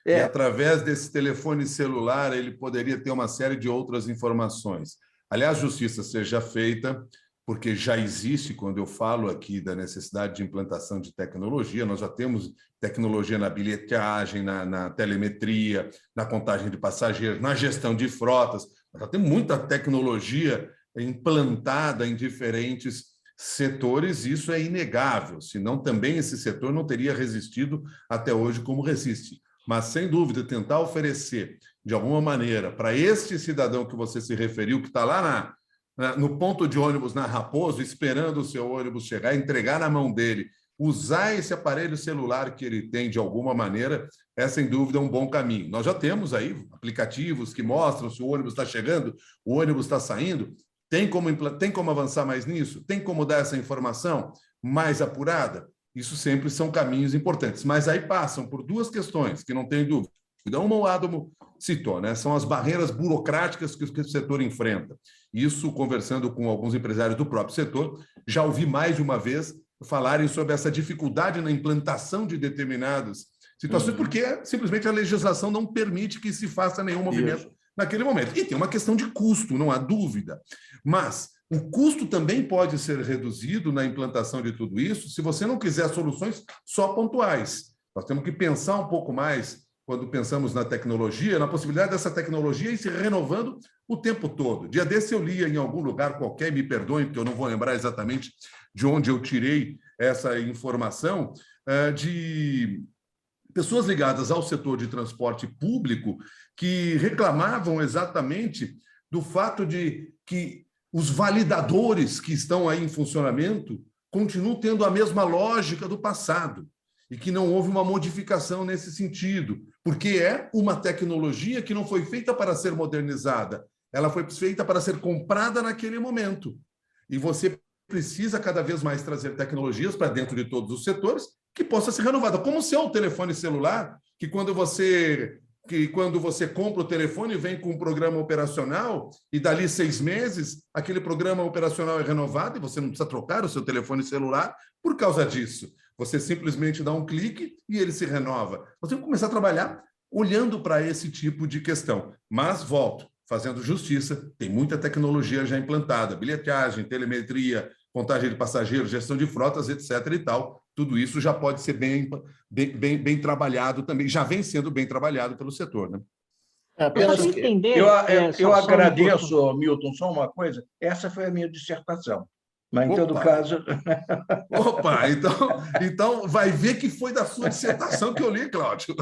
E através desse telefone celular, ele poderia ter uma série de outras informações. Aliás, justiça seja feita, porque já existe, quando eu falo aqui da necessidade de implantação de tecnologia, nós já temos tecnologia na bilhetagem, na telemetria, na contagem de passageiros, na gestão de frotas, nós já temos muita tecnologia implantada em diferentes setores, isso é inegável, senão também esse setor não teria resistido até hoje como resiste. Mas, sem dúvida, tentar oferecer, de alguma maneira, para este cidadão que você se referiu, que está lá no ponto de ônibus na Raposo, esperando o seu ônibus chegar, entregar na mão dele, usar esse aparelho celular que ele tem de alguma maneira, é, sem dúvida, um bom caminho. Nós já temos aí aplicativos que mostram se o ônibus está chegando, o ônibus está saindo. Tem como avançar mais nisso? Tem como dar essa informação mais apurada? Isso sempre são caminhos importantes, mas aí passam por duas questões, que não tem dúvida. Uma o Adamo citou, né? São as barreiras burocráticas que o setor enfrenta. Isso, conversando com alguns empresários do próprio setor, já ouvi mais de uma vez falarem sobre essa dificuldade na implantação de determinadas situações, porque simplesmente a legislação não permite que se faça nenhum movimento naquele momento. E tem uma questão de custo, não há dúvida. Mas o custo também pode ser reduzido na implantação de tudo isso se você não quiser soluções só pontuais. Nós temos que pensar um pouco mais, quando pensamos na tecnologia, na possibilidade dessa tecnologia ir se renovando o tempo todo. Dia desse eu lia em algum lugar qualquer, me perdoem, porque eu não vou lembrar exatamente de onde eu tirei essa informação, de pessoas ligadas ao setor de transporte público que reclamavam exatamente do fato de que os validadores que estão aí em funcionamento continuam tendo a mesma lógica do passado e que não houve uma modificação nesse sentido, porque é uma tecnologia que não foi feita para ser modernizada, ela foi feita para ser comprada naquele momento. E você precisa cada vez mais trazer tecnologias para dentro de todos os setores que possa ser renovada, como o seu telefone celular, que quando você compra o telefone, vem com um programa operacional e dali 6 meses, aquele programa operacional é renovado e você não precisa trocar o seu telefone celular por causa disso. Você simplesmente dá um clique e ele se renova. Nós temos que começar a trabalhar olhando para esse tipo de questão. Mas, volto, fazendo justiça, tem muita tecnologia já implantada, bilhetagem, telemetria, contagem de passageiros, gestão de frotas, etc. e tal. Tudo isso já pode ser bem trabalhado também, já vem sendo bem trabalhado pelo setor, né? Eu agradeço, Milton, só uma coisa. Essa foi a minha dissertação. Mas, em todo Opa! caso... Opa, então vai ver que foi da sua dissertação que eu li, Cláudio.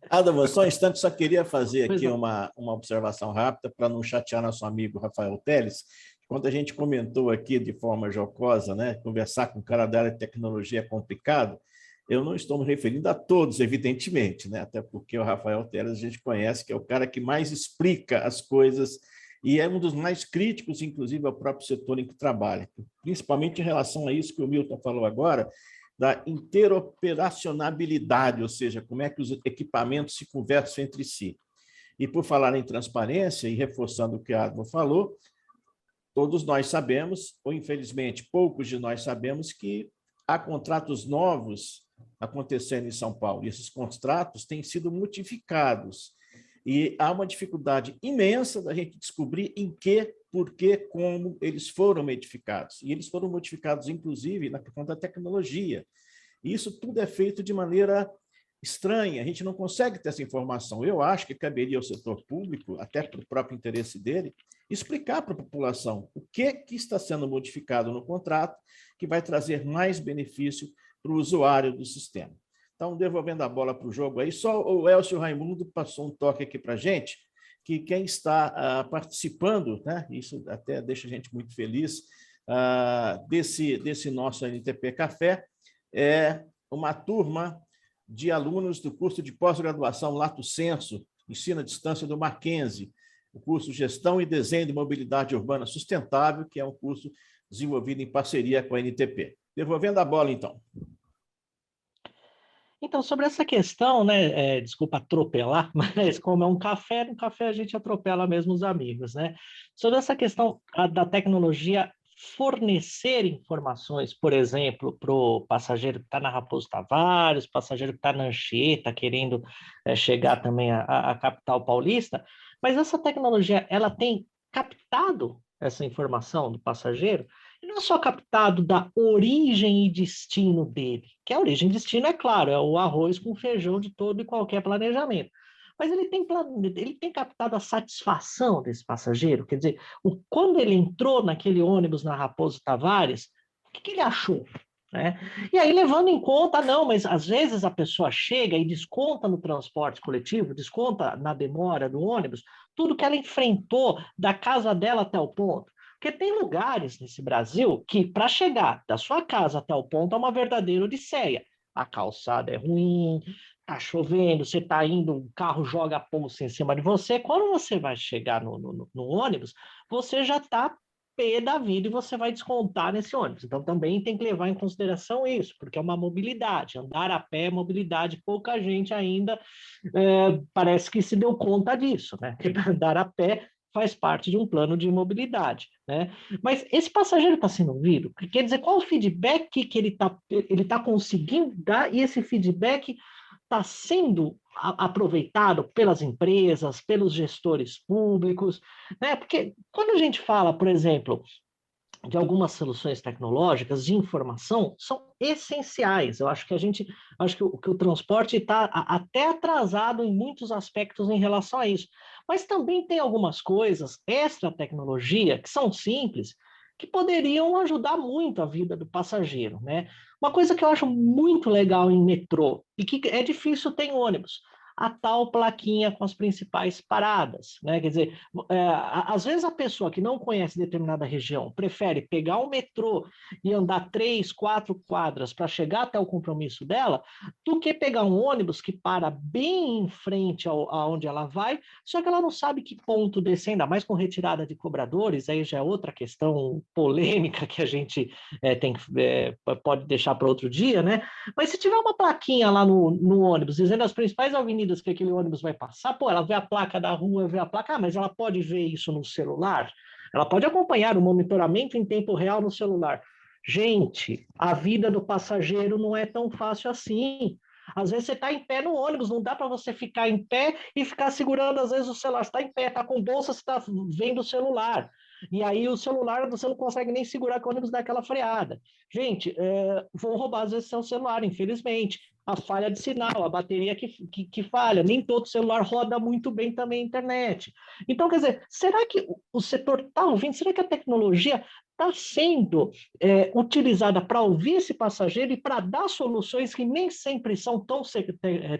Adamo, só um instante, só queria fazer Pois aqui não. uma observação rápida para não chatear nosso amigo Rafael Teles. Quando a gente comentou aqui de forma jocosa, né, conversar com um cara da área de tecnologia é complicado, eu não estou me referindo a todos, evidentemente, né, até porque o Rafael Teles a gente conhece que é o cara que mais explica as coisas e é um dos mais críticos, inclusive, ao próprio setor em que trabalha, principalmente em relação a isso que o Milton falou agora, da interoperacionalidade, ou seja, como é que os equipamentos se conversam entre si. E por falar em transparência, e reforçando o que a Adamo falou, todos nós sabemos, ou infelizmente poucos de nós sabemos, que há contratos novos acontecendo em São Paulo, e esses contratos têm sido modificados. E há uma dificuldade imensa da gente descobrir em que, por que, como eles foram modificados. E eles foram modificados, inclusive, na questão da tecnologia. E isso tudo é feito de maneira estranha, a gente não consegue ter essa informação. Eu acho que caberia ao setor público, até para o próprio interesse dele, explicar para a população o que está sendo modificado no contrato que vai trazer mais benefício para o usuário do sistema. Então, devolvendo a bola para o jogo aí, só o Elcio Raimundo passou um toque aqui para a gente, que quem está participando, né, isso até deixa a gente muito feliz, desse nosso NTP Café, é uma turma de alunos do curso de pós-graduação Lato Sensu, Ensino à Distância do Mackenzie, o curso Gestão e Desenho de Mobilidade Urbana Sustentável, que é um curso desenvolvido em parceria com a NTP. Devolvendo a bola, então. Então, sobre essa questão, né, desculpa atropelar, mas como é um café, no café a gente atropela mesmo os amigos, né? Sobre essa questão da tecnologia fornecer informações, por exemplo, para o passageiro que está na Raposo Tavares, passageiro que está na Anchieta, querendo chegar também à capital paulista, mas essa tecnologia, ela tem captado essa informação do passageiro, e não só captado da origem e destino dele, que a origem e destino, é claro, é o arroz com feijão de todo e qualquer planejamento. Mas ele tem captado a satisfação desse passageiro, quer dizer, quando ele entrou naquele ônibus na Raposo Tavares, o que ele achou? Né? E aí, levando em conta, não, mas às vezes a pessoa chega e desconta no transporte coletivo, desconta na demora do ônibus, tudo que ela enfrentou da casa dela até o ponto. Porque tem lugares nesse Brasil que, para chegar da sua casa até o ponto, é uma verdadeira odisseia. A calçada é ruim, tá chovendo, você tá indo, o carro joga a poça em cima de você. Quando você vai chegar no ônibus, você já tá pé da vida e você vai descontar nesse ônibus. Então, também tem que levar em consideração isso, porque é uma mobilidade. Andar a pé é mobilidade. Pouca gente ainda parece que se deu conta disso, né? Que andar a pé faz parte de um plano de mobilidade, né? Mas esse passageiro está sendo ouvido? Quer dizer, qual o feedback que ele tá conseguindo dar, e esse feedback está sendo aproveitado pelas empresas, pelos gestores públicos, né? Porque quando a gente fala, por exemplo, de algumas soluções tecnológicas de informação, são essenciais. Eu acho que o transporte está até atrasado em muitos aspectos em relação a isso. Mas também tem algumas coisas extra tecnologia que são simples, que poderiam ajudar muito a vida do passageiro, né? Uma coisa que eu acho muito legal em metrô e que é difícil ter em ônibus, a tal plaquinha com as principais paradas, né? Quer dizer, às vezes a pessoa que não conhece determinada região prefere pegar o metrô e andar 3, 4 quadras para chegar até o compromisso dela, do que pegar um ônibus que para bem em frente aonde ela vai, só que ela não sabe que ponto descer, ainda mais com retirada de cobradores, aí já é outra questão polêmica que a gente pode deixar para outro dia, né? Mas se tiver uma plaquinha lá no ônibus dizendo as principais avenidas que aquele ônibus vai passar, pô, ela vê a placa da rua, vê a placa, mas ela pode ver isso no celular? Ela pode acompanhar o monitoramento em tempo real no celular. Gente, a vida do passageiro não é tão fácil assim. Às vezes você está em pé no ônibus, não dá para você ficar em pé e ficar segurando, às vezes, o celular. Você está em pé, está com bolsa, você está vendo o celular. E aí o celular você não consegue nem segurar que o ônibus dá aquela freada. Gente, vão roubar às vezes seu celular, infelizmente. a falha de sinal, a bateria que falha. Nem todo celular roda muito bem também a internet. Então, quer dizer, será que o setor está ouvindo? Será que a tecnologia está sendo utilizada para ouvir esse passageiro e para dar soluções que nem sempre são tão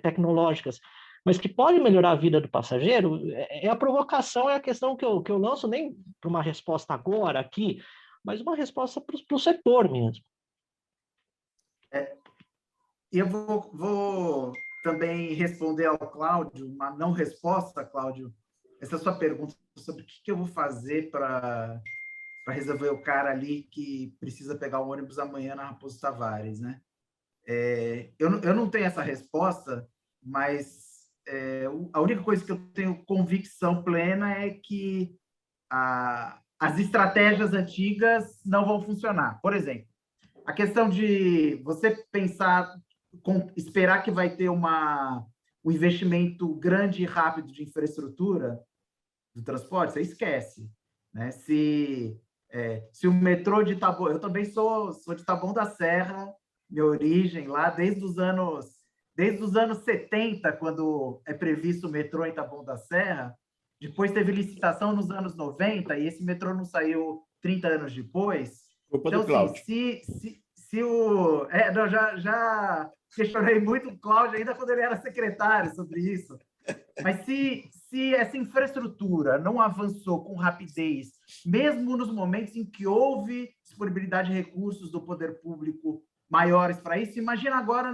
tecnológicas, mas que podem melhorar a vida do passageiro? É a provocação, é a questão que eu lanço, nem para uma resposta agora aqui, mas uma resposta para o setor mesmo. Eu vou também responder ao Cláudio, uma não resposta, Cláudio, essa sua pergunta sobre o que eu vou fazer para resolver o cara ali que precisa pegar o ônibus amanhã na Raposo Tavares, né? Eu não tenho essa resposta, mas a única coisa que eu tenho convicção plena é que as estratégias antigas não vão funcionar. Por exemplo, a questão de você pensar, esperar que vai ter um investimento grande e rápido de infraestrutura do transporte, você esquece, né? Se o metrô de Taboão... Eu também sou de Taboão da Serra, minha origem lá, desde os anos 70, quando é previsto o metrô em Taboão da Serra. Depois teve licitação nos anos 90, e esse metrô não saiu 30 anos depois. Culpa então, do Cláudio. Não, já questionei muito o Cláudio, ainda quando ele era secretário, sobre isso. Mas se essa infraestrutura não avançou com rapidez, mesmo nos momentos em que houve disponibilidade de recursos do poder público maiores para isso, imagina agora,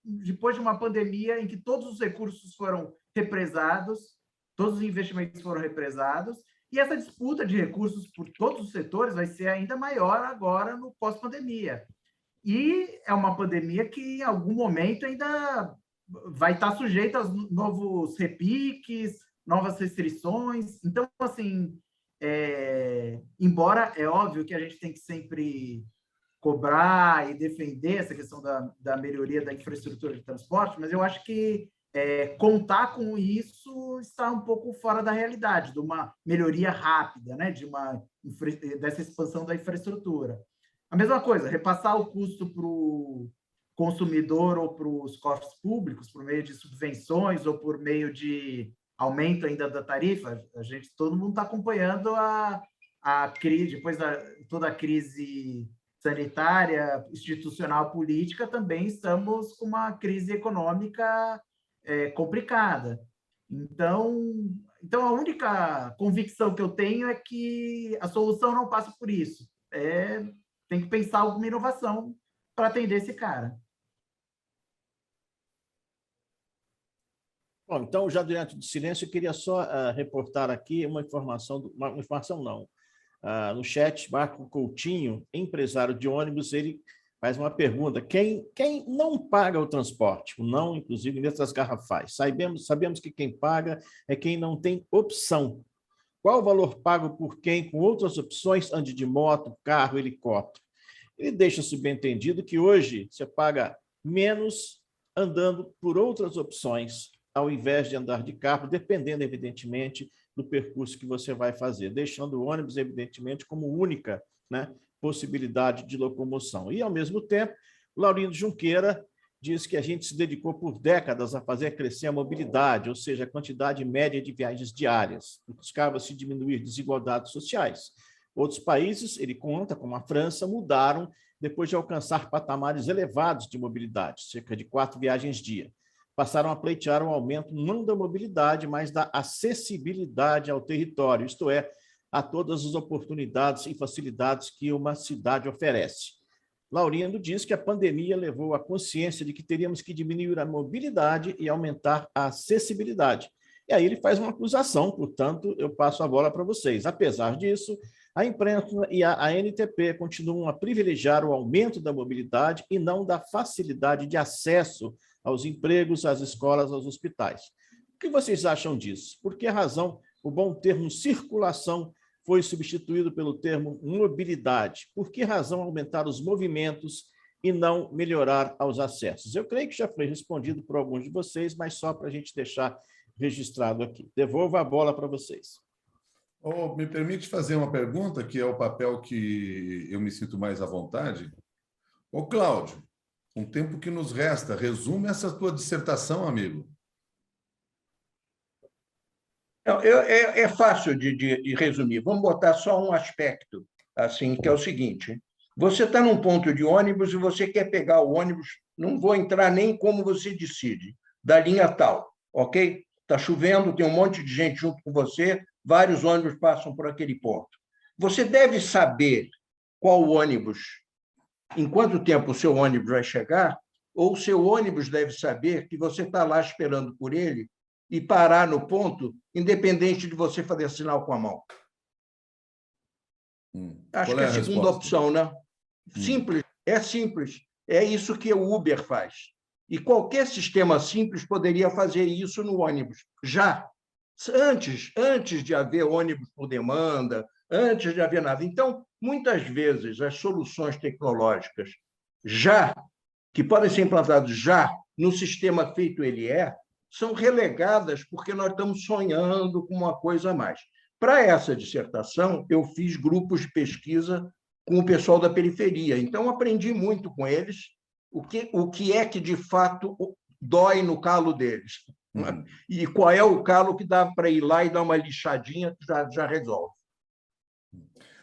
depois de uma pandemia em que todos os recursos foram represados, todos os investimentos foram represados, e essa disputa de recursos por todos os setores vai ser ainda maior agora no pós-pandemia. E é uma pandemia que, em algum momento, ainda vai estar sujeita a novos repiques, novas restrições. Então, assim, embora é óbvio que a gente tem que sempre cobrar e defender essa questão da melhoria da infraestrutura de transporte, mas eu acho que contar com isso está um pouco fora da realidade, de uma melhoria rápida, né, dessa expansão da infraestrutura. A mesma coisa, repassar o custo para o consumidor ou para os cofres públicos, por meio de subvenções ou por meio de aumento ainda da tarifa. Todo mundo está acompanhando a crise, depois toda a crise sanitária, institucional, política, também estamos com uma crise econômica complicada. Então, a única convicção que eu tenho é que a solução não passa por isso. Tem que pensar alguma inovação para atender esse cara. Bom, então, já diante do silêncio, eu queria só reportar aqui uma informação não. No chat, Marco Coutinho, empresário de ônibus, ele faz uma pergunta: quem não paga o transporte? O não, inclusive, em letras garrafais. Sabemos que quem paga é quem não tem opção. Qual o valor pago por quem, com outras opções, ande de moto, carro, helicóptero? Ele deixa subentendido que hoje você paga menos andando por outras opções, ao invés de andar de carro, dependendo, evidentemente, do percurso que você vai fazer, deixando o ônibus, evidentemente, como única, né, possibilidade de locomoção. E, ao mesmo tempo, Laurindo Junqueira diz que a gente se dedicou por décadas a fazer crescer a mobilidade, ou seja, a quantidade média de viagens diárias. Buscava-se diminuir desigualdades sociais. Outros países, ele conta, como a França, mudaram depois de alcançar patamares elevados de mobilidade, cerca de 4 viagens dia. Passaram a pleitear um aumento não da mobilidade, mas da acessibilidade ao território, isto é, a todas as oportunidades e facilidades que uma cidade oferece. Laurindo diz que a pandemia levou à consciência de que teríamos que diminuir a mobilidade e aumentar a acessibilidade. E aí ele faz uma acusação, portanto, eu passo a bola para vocês. Apesar disso, a imprensa e a ANTP continuam a privilegiar o aumento da mobilidade e não da facilidade de acesso aos empregos, às escolas, aos hospitais. O que vocês acham disso? Por que razão o bom termo circulação foi substituído pelo termo mobilidade? Por que razão aumentar os movimentos e não melhorar os acessos? Eu creio que já foi respondido por alguns de vocês, mas só para a gente deixar registrado aqui. Devolvo a bola para vocês. Me permite fazer uma pergunta, que é o papel que eu me sinto mais à vontade? Cláudio, um tempo que nos resta. Resume essa tua dissertação, amigo. Não, é fácil de resumir. Vamos botar só um aspecto, assim, que é o seguinte: você está num ponto de ônibus e você quer pegar o ônibus, não vou entrar nem como você decide, da linha tal, ok? Está chovendo, tem um monte de gente junto com você, vários ônibus passam por aquele ponto. Você deve saber qual ônibus, em quanto tempo o seu ônibus vai chegar, ou o seu ônibus deve saber que você está lá esperando por ele e parar no ponto, independente de você fazer sinal com a mão. Acho Qual que é é a a segunda resposta? opção, né? Simples, é simples. É isso que o Uber faz. E qualquer sistema simples poderia fazer isso no ônibus, já. Antes de haver ônibus por demanda, antes de haver nada. Então, muitas vezes, as soluções tecnológicas já, que podem ser implantadas já no sistema feito ele é, são relegadas porque nós estamos sonhando com uma coisa a mais. Para essa dissertação, eu fiz grupos de pesquisa com o pessoal da periferia. Então, aprendi muito com eles o que é que, de fato, dói no calo deles. E qual é o calo que dá para ir lá e dar uma lixadinha que já resolve.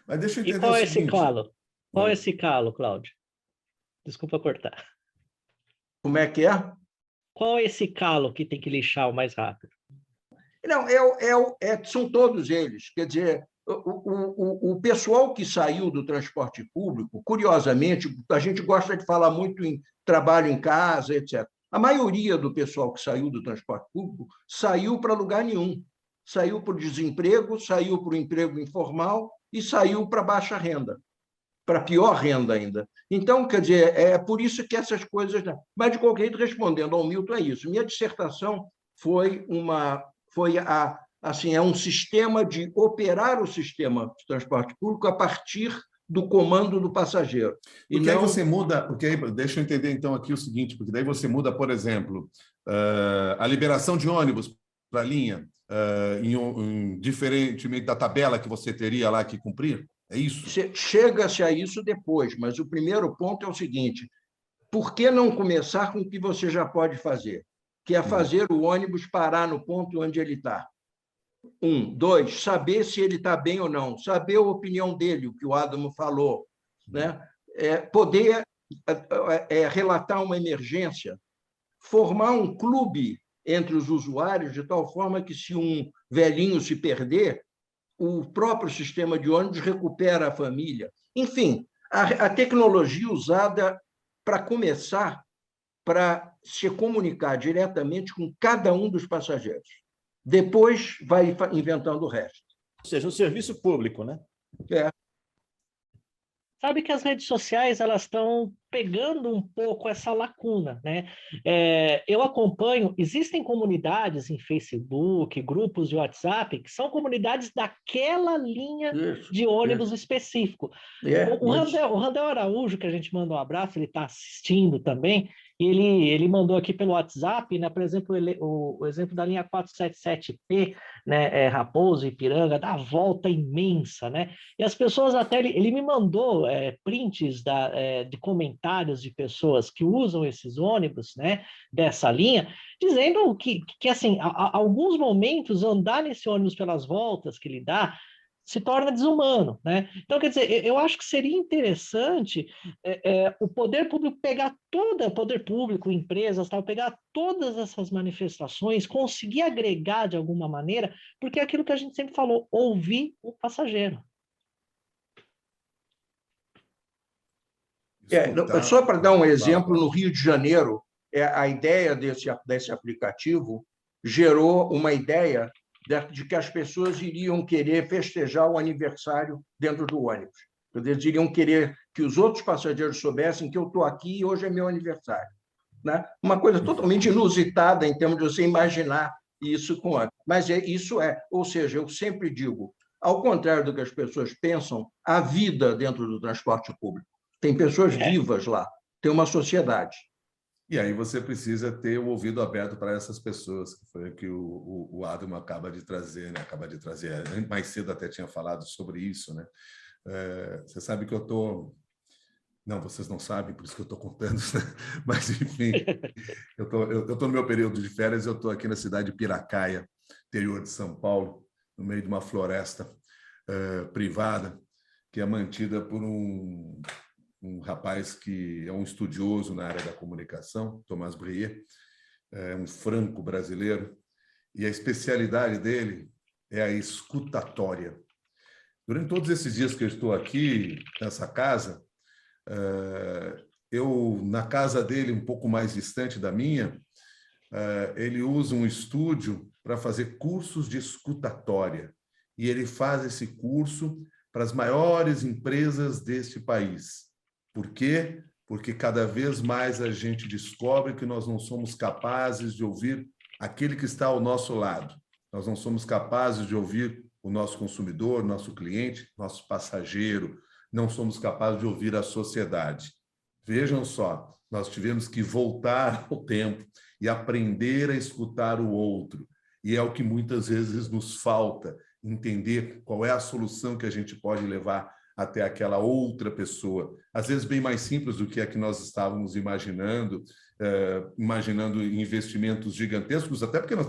Mas deixa eu E entender qual o é esse seguinte. calo? Qual é esse calo, Cláudio? Desculpa cortar. Como é que é? Qual é esse calo que tem que lixar o mais rápido? Não, são todos eles. Quer dizer, o pessoal que saiu do transporte público, curiosamente, a gente gosta de falar muito em trabalho em casa, etc. A maioria do pessoal que saiu do transporte público saiu para lugar nenhum. Saiu para o desemprego, saiu para o emprego informal e saiu para baixa renda, para pior renda ainda. Então, quer dizer, é por isso que essas coisas... Mas, de qualquer jeito, respondendo ao Milton, é isso. Minha dissertação é um sistema de operar o sistema de transporte público a partir do comando do passageiro. Porque aí você muda, porque aí, deixa eu entender então aqui o seguinte, porque daí você muda, por exemplo, a liberação de ônibus para a linha, diferentemente da tabela que você teria lá que cumprir, é isso? Chega-se a isso depois, mas o primeiro ponto é o seguinte: por que não começar com o que você já pode fazer? Que é fazer o ônibus parar no ponto onde ele está. 2, saber se ele está bem ou não, saber a opinião dele, o que o Adamo falou, né? Poder relatar uma emergência, formar um clube entre os usuários, de tal forma que, se um velhinho se perder, o próprio sistema de ônibus recupera a família. Enfim, a tecnologia usada para começar, para se comunicar diretamente com cada um dos passageiros. Depois vai inventando o resto. Ou seja, um serviço público, né? Sabe que as redes sociais elas estão pegando um pouco essa lacuna, né? Eu acompanho, existem comunidades em Facebook, grupos de WhatsApp, que são comunidades daquela linha de ônibus específico. O Randel Araújo, que a gente manda um abraço, ele está assistindo também, e ele mandou aqui pelo WhatsApp, né, por exemplo, o exemplo da linha 477P, né, Raposo e Ipiranga, da volta imensa, né? E as pessoas até, ele me mandou prints de comentários de pessoas que usam esses ônibus, né, dessa linha, dizendo que assim, a alguns momentos andar nesse ônibus pelas voltas que ele dá se torna desumano, né? Então, quer dizer, eu acho que seria interessante o poder público pegar poder público, empresas, tal, pegar todas essas manifestações, conseguir agregar de alguma maneira, porque é aquilo que a gente sempre falou, ouvir o passageiro. Só para dar um exemplo, no Rio de Janeiro, a ideia desse aplicativo gerou uma ideia de que as pessoas iriam querer festejar o aniversário dentro do ônibus. Eles iriam querer que os outros passageiros soubessem que eu estou aqui e hoje é meu aniversário. Né? Uma coisa totalmente inusitada em termos de você imaginar isso com ônibus. Mas ou seja, eu sempre digo, ao contrário do que as pessoas pensam, há vida dentro do transporte público. Tem pessoas vivas lá, tem uma sociedade. E aí você precisa ter o ouvido aberto para essas pessoas, que foi o que o Adamo acaba de trazer, né? Mais cedo até tinha falado sobre isso, né? Você sabe que eu estou Não, vocês não sabem, por isso que eu estou contando. Mas, enfim, eu estou no meu período de férias, eu estou aqui na cidade de Piracaia, interior de São Paulo, no meio de uma floresta privada, que é mantida por um rapaz que é um estudioso na área da comunicação, Thomas Brier, é um franco-brasileiro, e a especialidade dele é a escutatória. Durante todos esses dias que eu estou aqui, nessa casa, eu, na casa dele, um pouco mais distante da minha, ele usa um estúdio para fazer cursos de escutatória. E ele faz esse curso para as maiores empresas deste país. Por quê? Porque cada vez mais a gente descobre que nós não somos capazes de ouvir aquele que está ao nosso lado. Nós não somos capazes de ouvir o nosso consumidor, nosso cliente, nosso passageiro. Não somos capazes de ouvir a sociedade. Vejam só, nós tivemos que voltar ao tempo e aprender a escutar o outro. E é o que muitas vezes nos falta, entender qual é a solução que a gente pode levar até aquela outra pessoa. Às vezes bem mais simples do que a que nós estávamos imaginando, imaginando investimentos gigantescos, até porque nós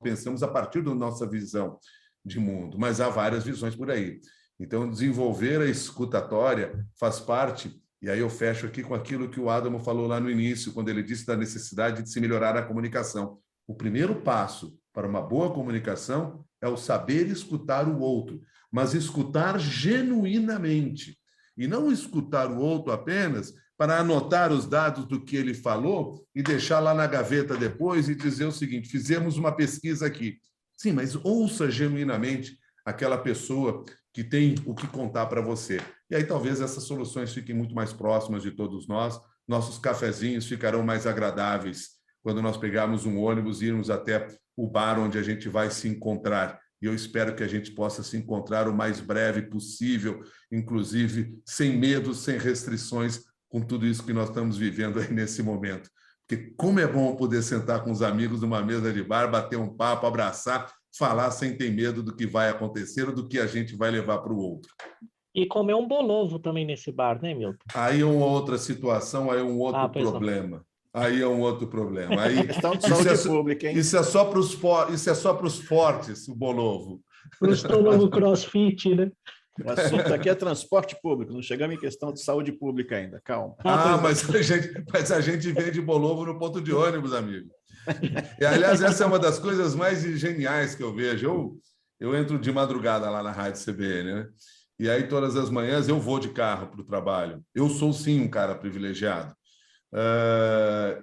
pensamos a partir da nossa visão de mundo, mas há várias visões por aí. Então, desenvolver a escutatória faz parte, e aí eu fecho aqui com aquilo que o Adamo falou lá no início, quando ele disse da necessidade de se melhorar a comunicação. O primeiro passo para uma boa comunicação é o saber escutar o outro, mas escutar genuinamente, e não escutar o outro apenas para anotar os dados do que ele falou e deixar lá na gaveta depois e dizer o seguinte: fizemos uma pesquisa aqui. Sim, mas ouça genuinamente aquela pessoa que tem o que contar para você. E aí talvez essas soluções fiquem muito mais próximas de todos nós, nossos cafezinhos ficarão mais agradáveis quando nós pegarmos um ônibus e irmos até o bar onde a gente vai se encontrar. E eu espero que a gente possa se encontrar o mais breve possível, inclusive sem medo, sem restrições, com tudo isso que nós estamos vivendo aí nesse momento. Porque como é bom poder sentar com os amigos numa mesa de bar, bater um papo, abraçar, falar sem ter medo do que vai acontecer ou do que a gente vai levar para o outro. E comer um bolovo também nesse bar, né, Milton? Aí é uma outra situação, aí é um outro problema. Aí é um outro problema. Aí, questão de saúde pública, hein? Isso é só para os fortes, o bolovo. Para o estômago crossfit, né? O assunto aqui é transporte público, não chegamos em questão de saúde pública ainda, calma. Mas a gente vende bolovo no ponto de ônibus, amigo. E, aliás, essa é uma das coisas mais geniais que eu vejo. Eu entro de madrugada lá na Rádio CBN, né? E aí todas as manhãs eu vou de carro para o trabalho. Eu sou, sim, um cara privilegiado.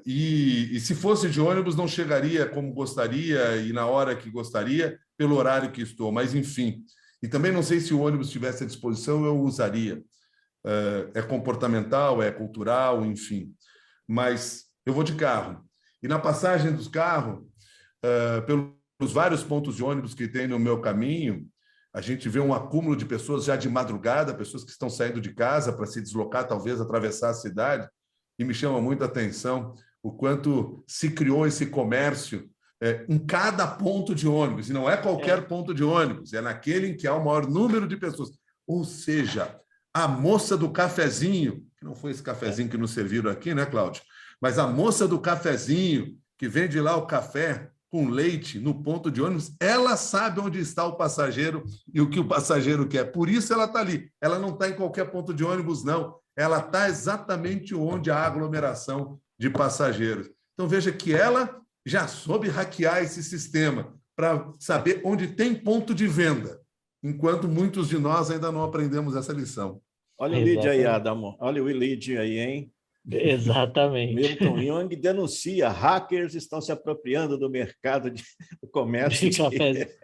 E se fosse de ônibus, não chegaria como gostaria e na hora que gostaria, pelo horário que estou, mas enfim. E também não sei se o ônibus estivesse à disposição, eu usaria. É comportamental, é cultural, enfim. Mas eu vou de carro. E na passagem dos carros, pelos vários pontos de ônibus que tem no meu caminho, a gente vê um acúmulo de pessoas já de madrugada, pessoas que estão saindo de casa para se deslocar, talvez atravessar a cidade. E me chama muito a atenção o quanto se criou esse comércio em cada ponto de ônibus. E não é qualquer ponto de ônibus, é naquele em que há o maior número de pessoas. Ou seja, a moça do cafezinho, que não foi esse cafezinho que nos serviram aqui, né, Cláudio? Mas a moça do cafezinho, que vende lá o café com leite no ponto de ônibus, ela sabe onde está o passageiro e o que o passageiro quer. Por isso ela está ali. Ela não está em qualquer ponto de ônibus, não. Ela está exatamente onde há aglomeração de passageiros. Então, veja que ela já soube hackear esse sistema para saber onde tem ponto de venda, enquanto muitos de nós ainda não aprendemos essa lição. Olha o lead aí, Adamo. Olha o lead aí, hein? Exatamente. Milton Jung denuncia: hackers estão se apropriando do mercado do comércio de café.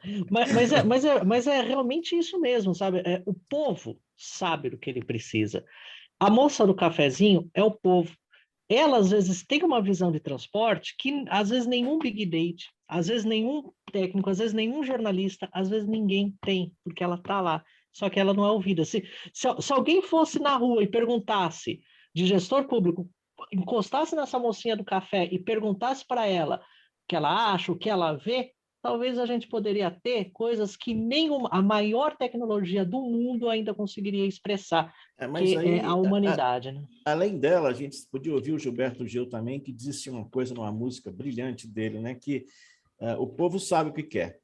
Mas é realmente isso mesmo, sabe? O povo sabe do que ele precisa. A moça do cafezinho é o povo. Ela, às vezes, tem uma visão de transporte que, às vezes, nenhum big data, às vezes, nenhum técnico, às vezes, nenhum jornalista, às vezes, ninguém tem, porque ela está lá. Só que ela não é ouvida. Se alguém fosse na rua e perguntasse, de gestor público, encostasse nessa mocinha do café e perguntasse para ela o que ela acha, o que ela vê, talvez a gente poderia ter coisas que nem a maior tecnologia do mundo ainda conseguiria expressar, Mas que aí, é a humanidade, né? além dela, a gente podia ouvir o Gilberto Gil também, que disse uma coisa numa música brilhante dele, né? Que o povo sabe o que quer,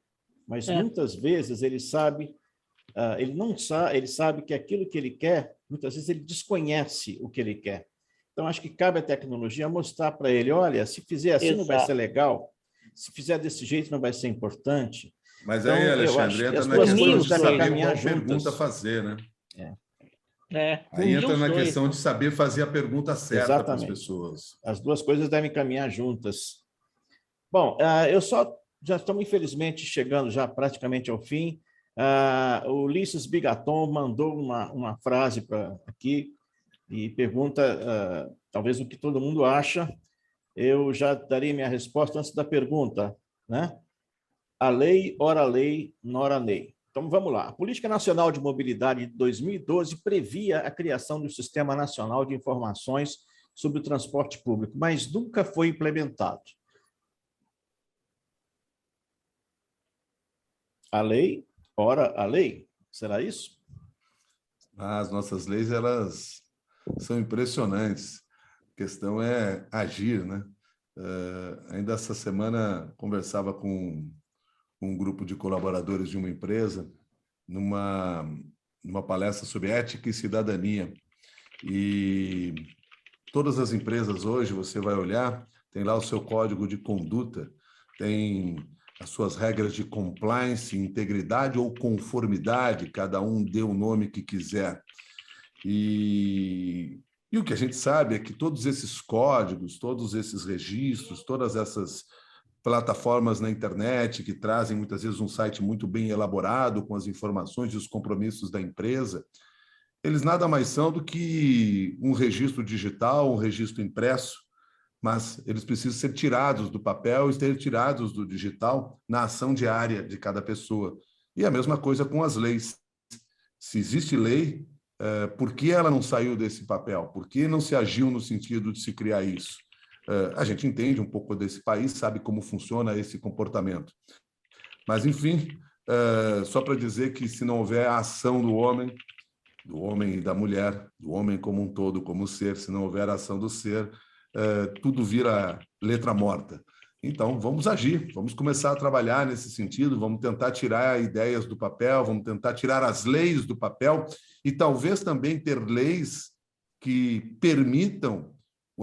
mas muitas vezes ele sabe, ele não sabe, ele sabe que aquilo que ele quer, muitas vezes ele desconhece o que ele quer. Então, acho que cabe à tecnologia mostrar para ele, olha, se fizer assim não vai ser legal, se fizer desse jeito não vai ser importante. Mas então, aí, eu Alexandre, acho que entra as na duas questão coisas de devem saber caminhar qual pergunta juntas. fazer, né? Aí unir entra os na dois, questão né? de saber fazer a pergunta certa para as Exatamente. pessoas. As duas coisas devem caminhar juntas. Bom, já estamos, infelizmente, chegando já praticamente ao fim. O Ulisses Bigaton mandou uma frase aqui e pergunta, talvez, o que todo mundo acha. Eu já daria minha resposta antes da pergunta, né? A lei, ora lei, nora lei. Então, vamos lá. A Política Nacional de Mobilidade de 2012 previa a criação do Sistema Nacional de Informações sobre o Transporte Público, mas nunca foi implementado. A lei, ora a lei. Será isso? As nossas leis, elas são impressionantes. A questão é agir, né? Ainda essa semana conversava com um grupo de colaboradores de uma empresa numa palestra sobre ética e cidadania. E todas as empresas hoje, você vai olhar, tem lá o seu código de conduta, tem as suas regras de compliance, integridade ou conformidade, cada um dê o nome que quiser. E o que a gente sabe é que todos esses códigos, todos esses registros, todas essas plataformas na internet que trazem muitas vezes um site muito bem elaborado com as informações e os compromissos da empresa, eles nada mais são do que um registro digital, um registro impresso, mas eles precisam ser tirados do papel e ser tirados do digital na ação diária de cada pessoa. E a mesma coisa com as leis. Se existe lei, por que ela não saiu desse papel? Por que não se agiu no sentido de se criar isso? A gente entende um pouco desse país, sabe como funciona esse comportamento. Mas, enfim, só para dizer que se não houver a ação do homem e da mulher, do homem como um todo, como ser, se não houver a ação do ser, tudo vira letra morta. Então, vamos agir, vamos começar a trabalhar nesse sentido, vamos tentar tirar ideias do papel, vamos tentar tirar as leis do papel e talvez também ter leis que permitam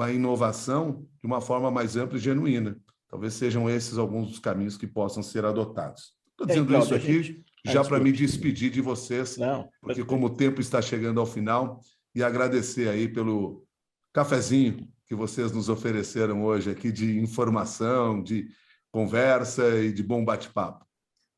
a inovação de uma forma mais ampla e genuína. Talvez sejam esses alguns dos caminhos que possam ser adotados. Estou dizendo Cláudio, isso aqui já para me despedir de vocês, porque como o tempo está chegando ao final, e agradecer aí pelo cafezinho que vocês nos ofereceram hoje aqui de informação, de conversa e de bom bate-papo.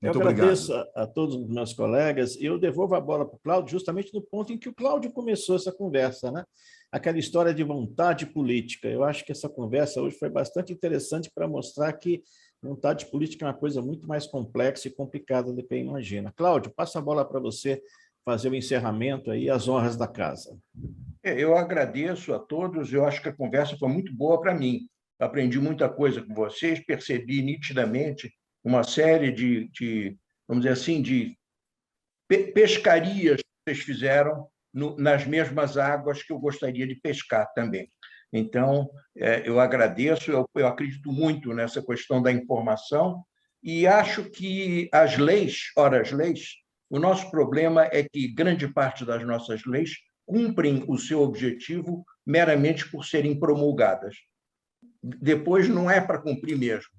Muito obrigado. Eu agradeço a todos os meus colegas e eu devolvo a bola para o Cláudio justamente no ponto em que o Cláudio começou essa conversa, né? Aquela história de vontade política. Eu acho que essa conversa hoje foi bastante interessante para mostrar que vontade política é uma coisa muito mais complexa e complicada do que imagina. Cláudio, passa a bola para você fazer o encerramento aí, as honras da casa. Eu agradeço a todos, eu acho que a conversa foi muito boa para mim. Aprendi muita coisa com vocês, percebi nitidamente uma série vamos dizer assim, de pescarias que vocês fizeram nas mesmas águas que eu gostaria de pescar também. Então, eu agradeço, eu acredito muito nessa questão da informação e acho que as leis, o nosso problema é que grande parte das nossas leis cumprem o seu objetivo meramente por serem promulgadas. Depois não é para cumprir mesmo.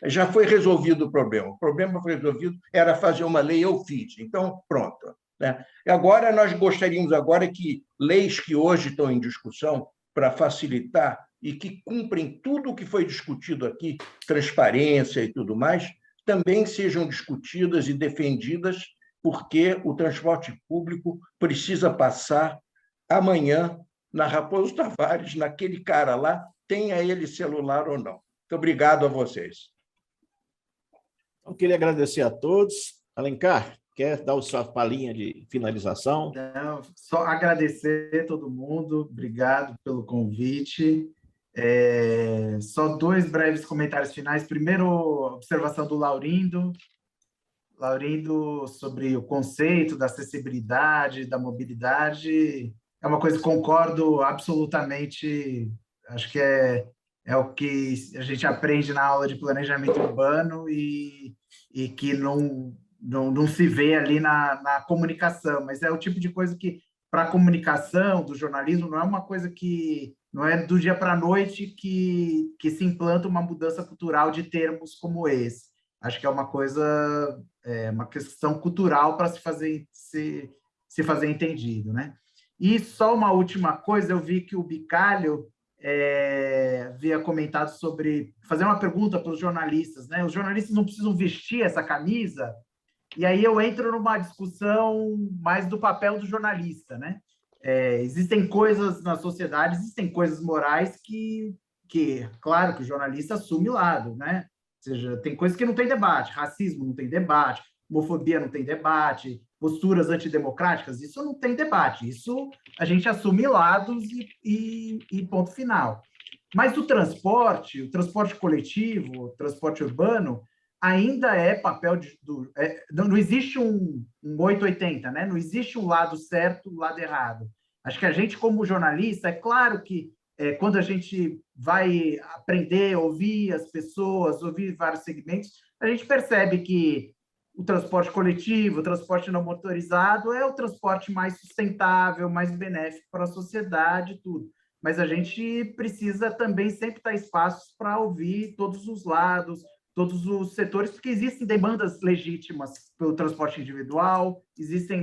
Já foi resolvido o problema foi resolvido, era fazer uma lei, eu fiz. Então, pronto. Né? Agora, nós gostaríamos que leis que hoje estão em discussão para facilitar e que cumprem tudo o que foi discutido aqui, transparência e tudo mais, também sejam discutidas e defendidas, porque o transporte público precisa passar amanhã na Raposo Tavares, naquele cara lá, tenha ele celular ou não. Muito obrigado a vocês. Eu queria agradecer a todos. Alencar, quer dar a sua palhinha de finalização? Não, só agradecer a todo mundo, obrigado pelo convite. Só 2 breves comentários finais. Primeiro, observação do Laurindo sobre o conceito da acessibilidade, da mobilidade. É uma coisa que concordo absolutamente, acho que é o que a gente aprende na aula de planejamento urbano e que não se vê ali na comunicação, mas é o tipo de coisa que, para a comunicação, do jornalismo, não é uma coisa que não é do dia para a noite que se implanta uma mudança cultural de termos como esse. Acho que é uma coisa, uma questão cultural para se fazer entendido, né? E só uma última coisa, eu vi que o Bicalho havia comentado sobre fazer uma pergunta para os jornalistas, né? Os jornalistas não precisam vestir essa camisa, e aí eu entro numa discussão mais do papel do jornalista, né? Existem coisas na sociedade, existem coisas morais que claro, que o jornalista assume lado, né? Ou seja, tem coisas que não tem debate, racismo não tem debate, homofobia não tem debate, posturas antidemocráticas, isso não tem debate, isso a gente assume lados e ponto final. Mas o transporte coletivo, o transporte urbano, ainda é papel não existe um 880, né? Não existe um lado certo, um lado errado. Acho que a gente, como jornalista, é claro que quando a gente vai aprender, ouvir as pessoas, ouvir vários segmentos, a gente percebe que o transporte coletivo, o transporte não motorizado é o transporte mais sustentável, mais benéfico para a sociedade, tudo. Mas a gente precisa também sempre dar espaços para ouvir todos os lados, todos os setores, porque existem demandas legítimas pelo transporte individual, existem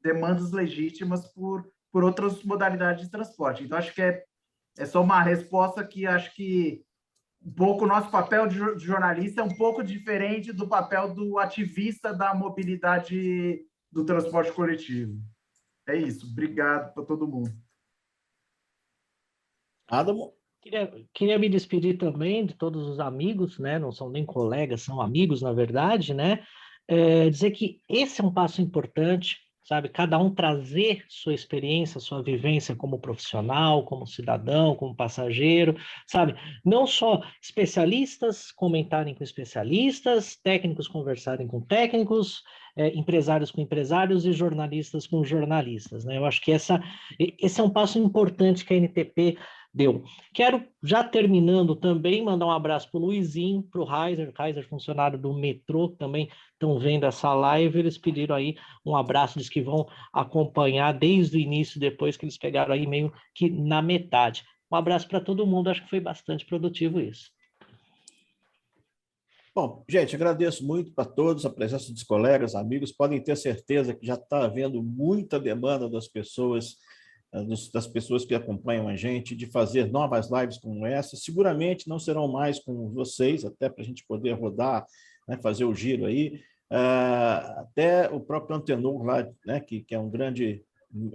demandas legítimas por outras modalidades de transporte. Então, acho que é só uma resposta que acho que um pouco o nosso papel de jornalista é um pouco diferente do papel do ativista da mobilidade do transporte coletivo. É isso. Obrigado para todo mundo. Adamo? Queria me despedir também de todos os amigos, né? Não são nem colegas, são amigos, na verdade, né? Dizer que esse é um passo importante, sabe? Cada um trazer sua experiência, sua vivência como profissional, como cidadão, como passageiro, sabe? Não só especialistas comentarem com especialistas, técnicos conversarem com técnicos, empresários com empresários e jornalistas com jornalistas, né? Eu acho que esse é um passo importante que a NTP deu. Quero, já terminando também, mandar um abraço para o Luizinho, para o Kaiser, funcionário do metrô, que também estão vendo essa live. Eles pediram aí um abraço, diz que vão acompanhar desde o início, depois que eles pegaram aí meio que na metade. Um abraço para todo mundo, acho que foi bastante produtivo isso. Bom, gente, agradeço muito para todos a presença dos colegas, amigos. Podem ter certeza que já está havendo muita demanda das pessoas que acompanham a gente, de fazer novas lives como essa. Seguramente não serão mais com vocês, até para a gente poder rodar, né, fazer o giro aí. Até o próprio Antenor lá, né, que é um grande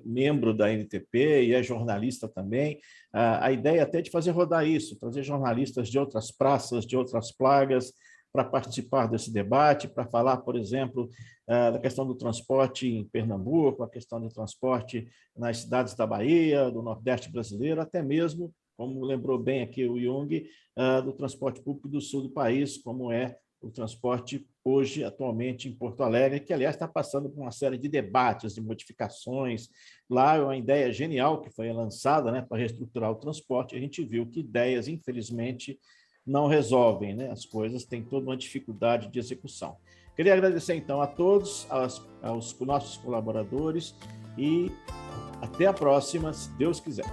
membro da NTP e é jornalista também. A ideia até de fazer rodar isso, trazer jornalistas de outras praças, de outras plagas, para participar desse debate, para falar, por exemplo, da questão do transporte em Pernambuco, a questão do transporte nas cidades da Bahia, do Nordeste brasileiro, até mesmo, como lembrou bem aqui o Jung, do transporte público do sul do país, como é o transporte hoje, atualmente, em Porto Alegre, que, aliás, está passando por uma série de debates, de modificações. Lá é uma ideia genial que foi lançada, né, para reestruturar o transporte. A gente viu que ideias, infelizmente, não resolvem, né, as coisas, têm toda uma dificuldade de execução. Queria agradecer, então, a todos, aos nossos colaboradores e até a próxima, se Deus quiser.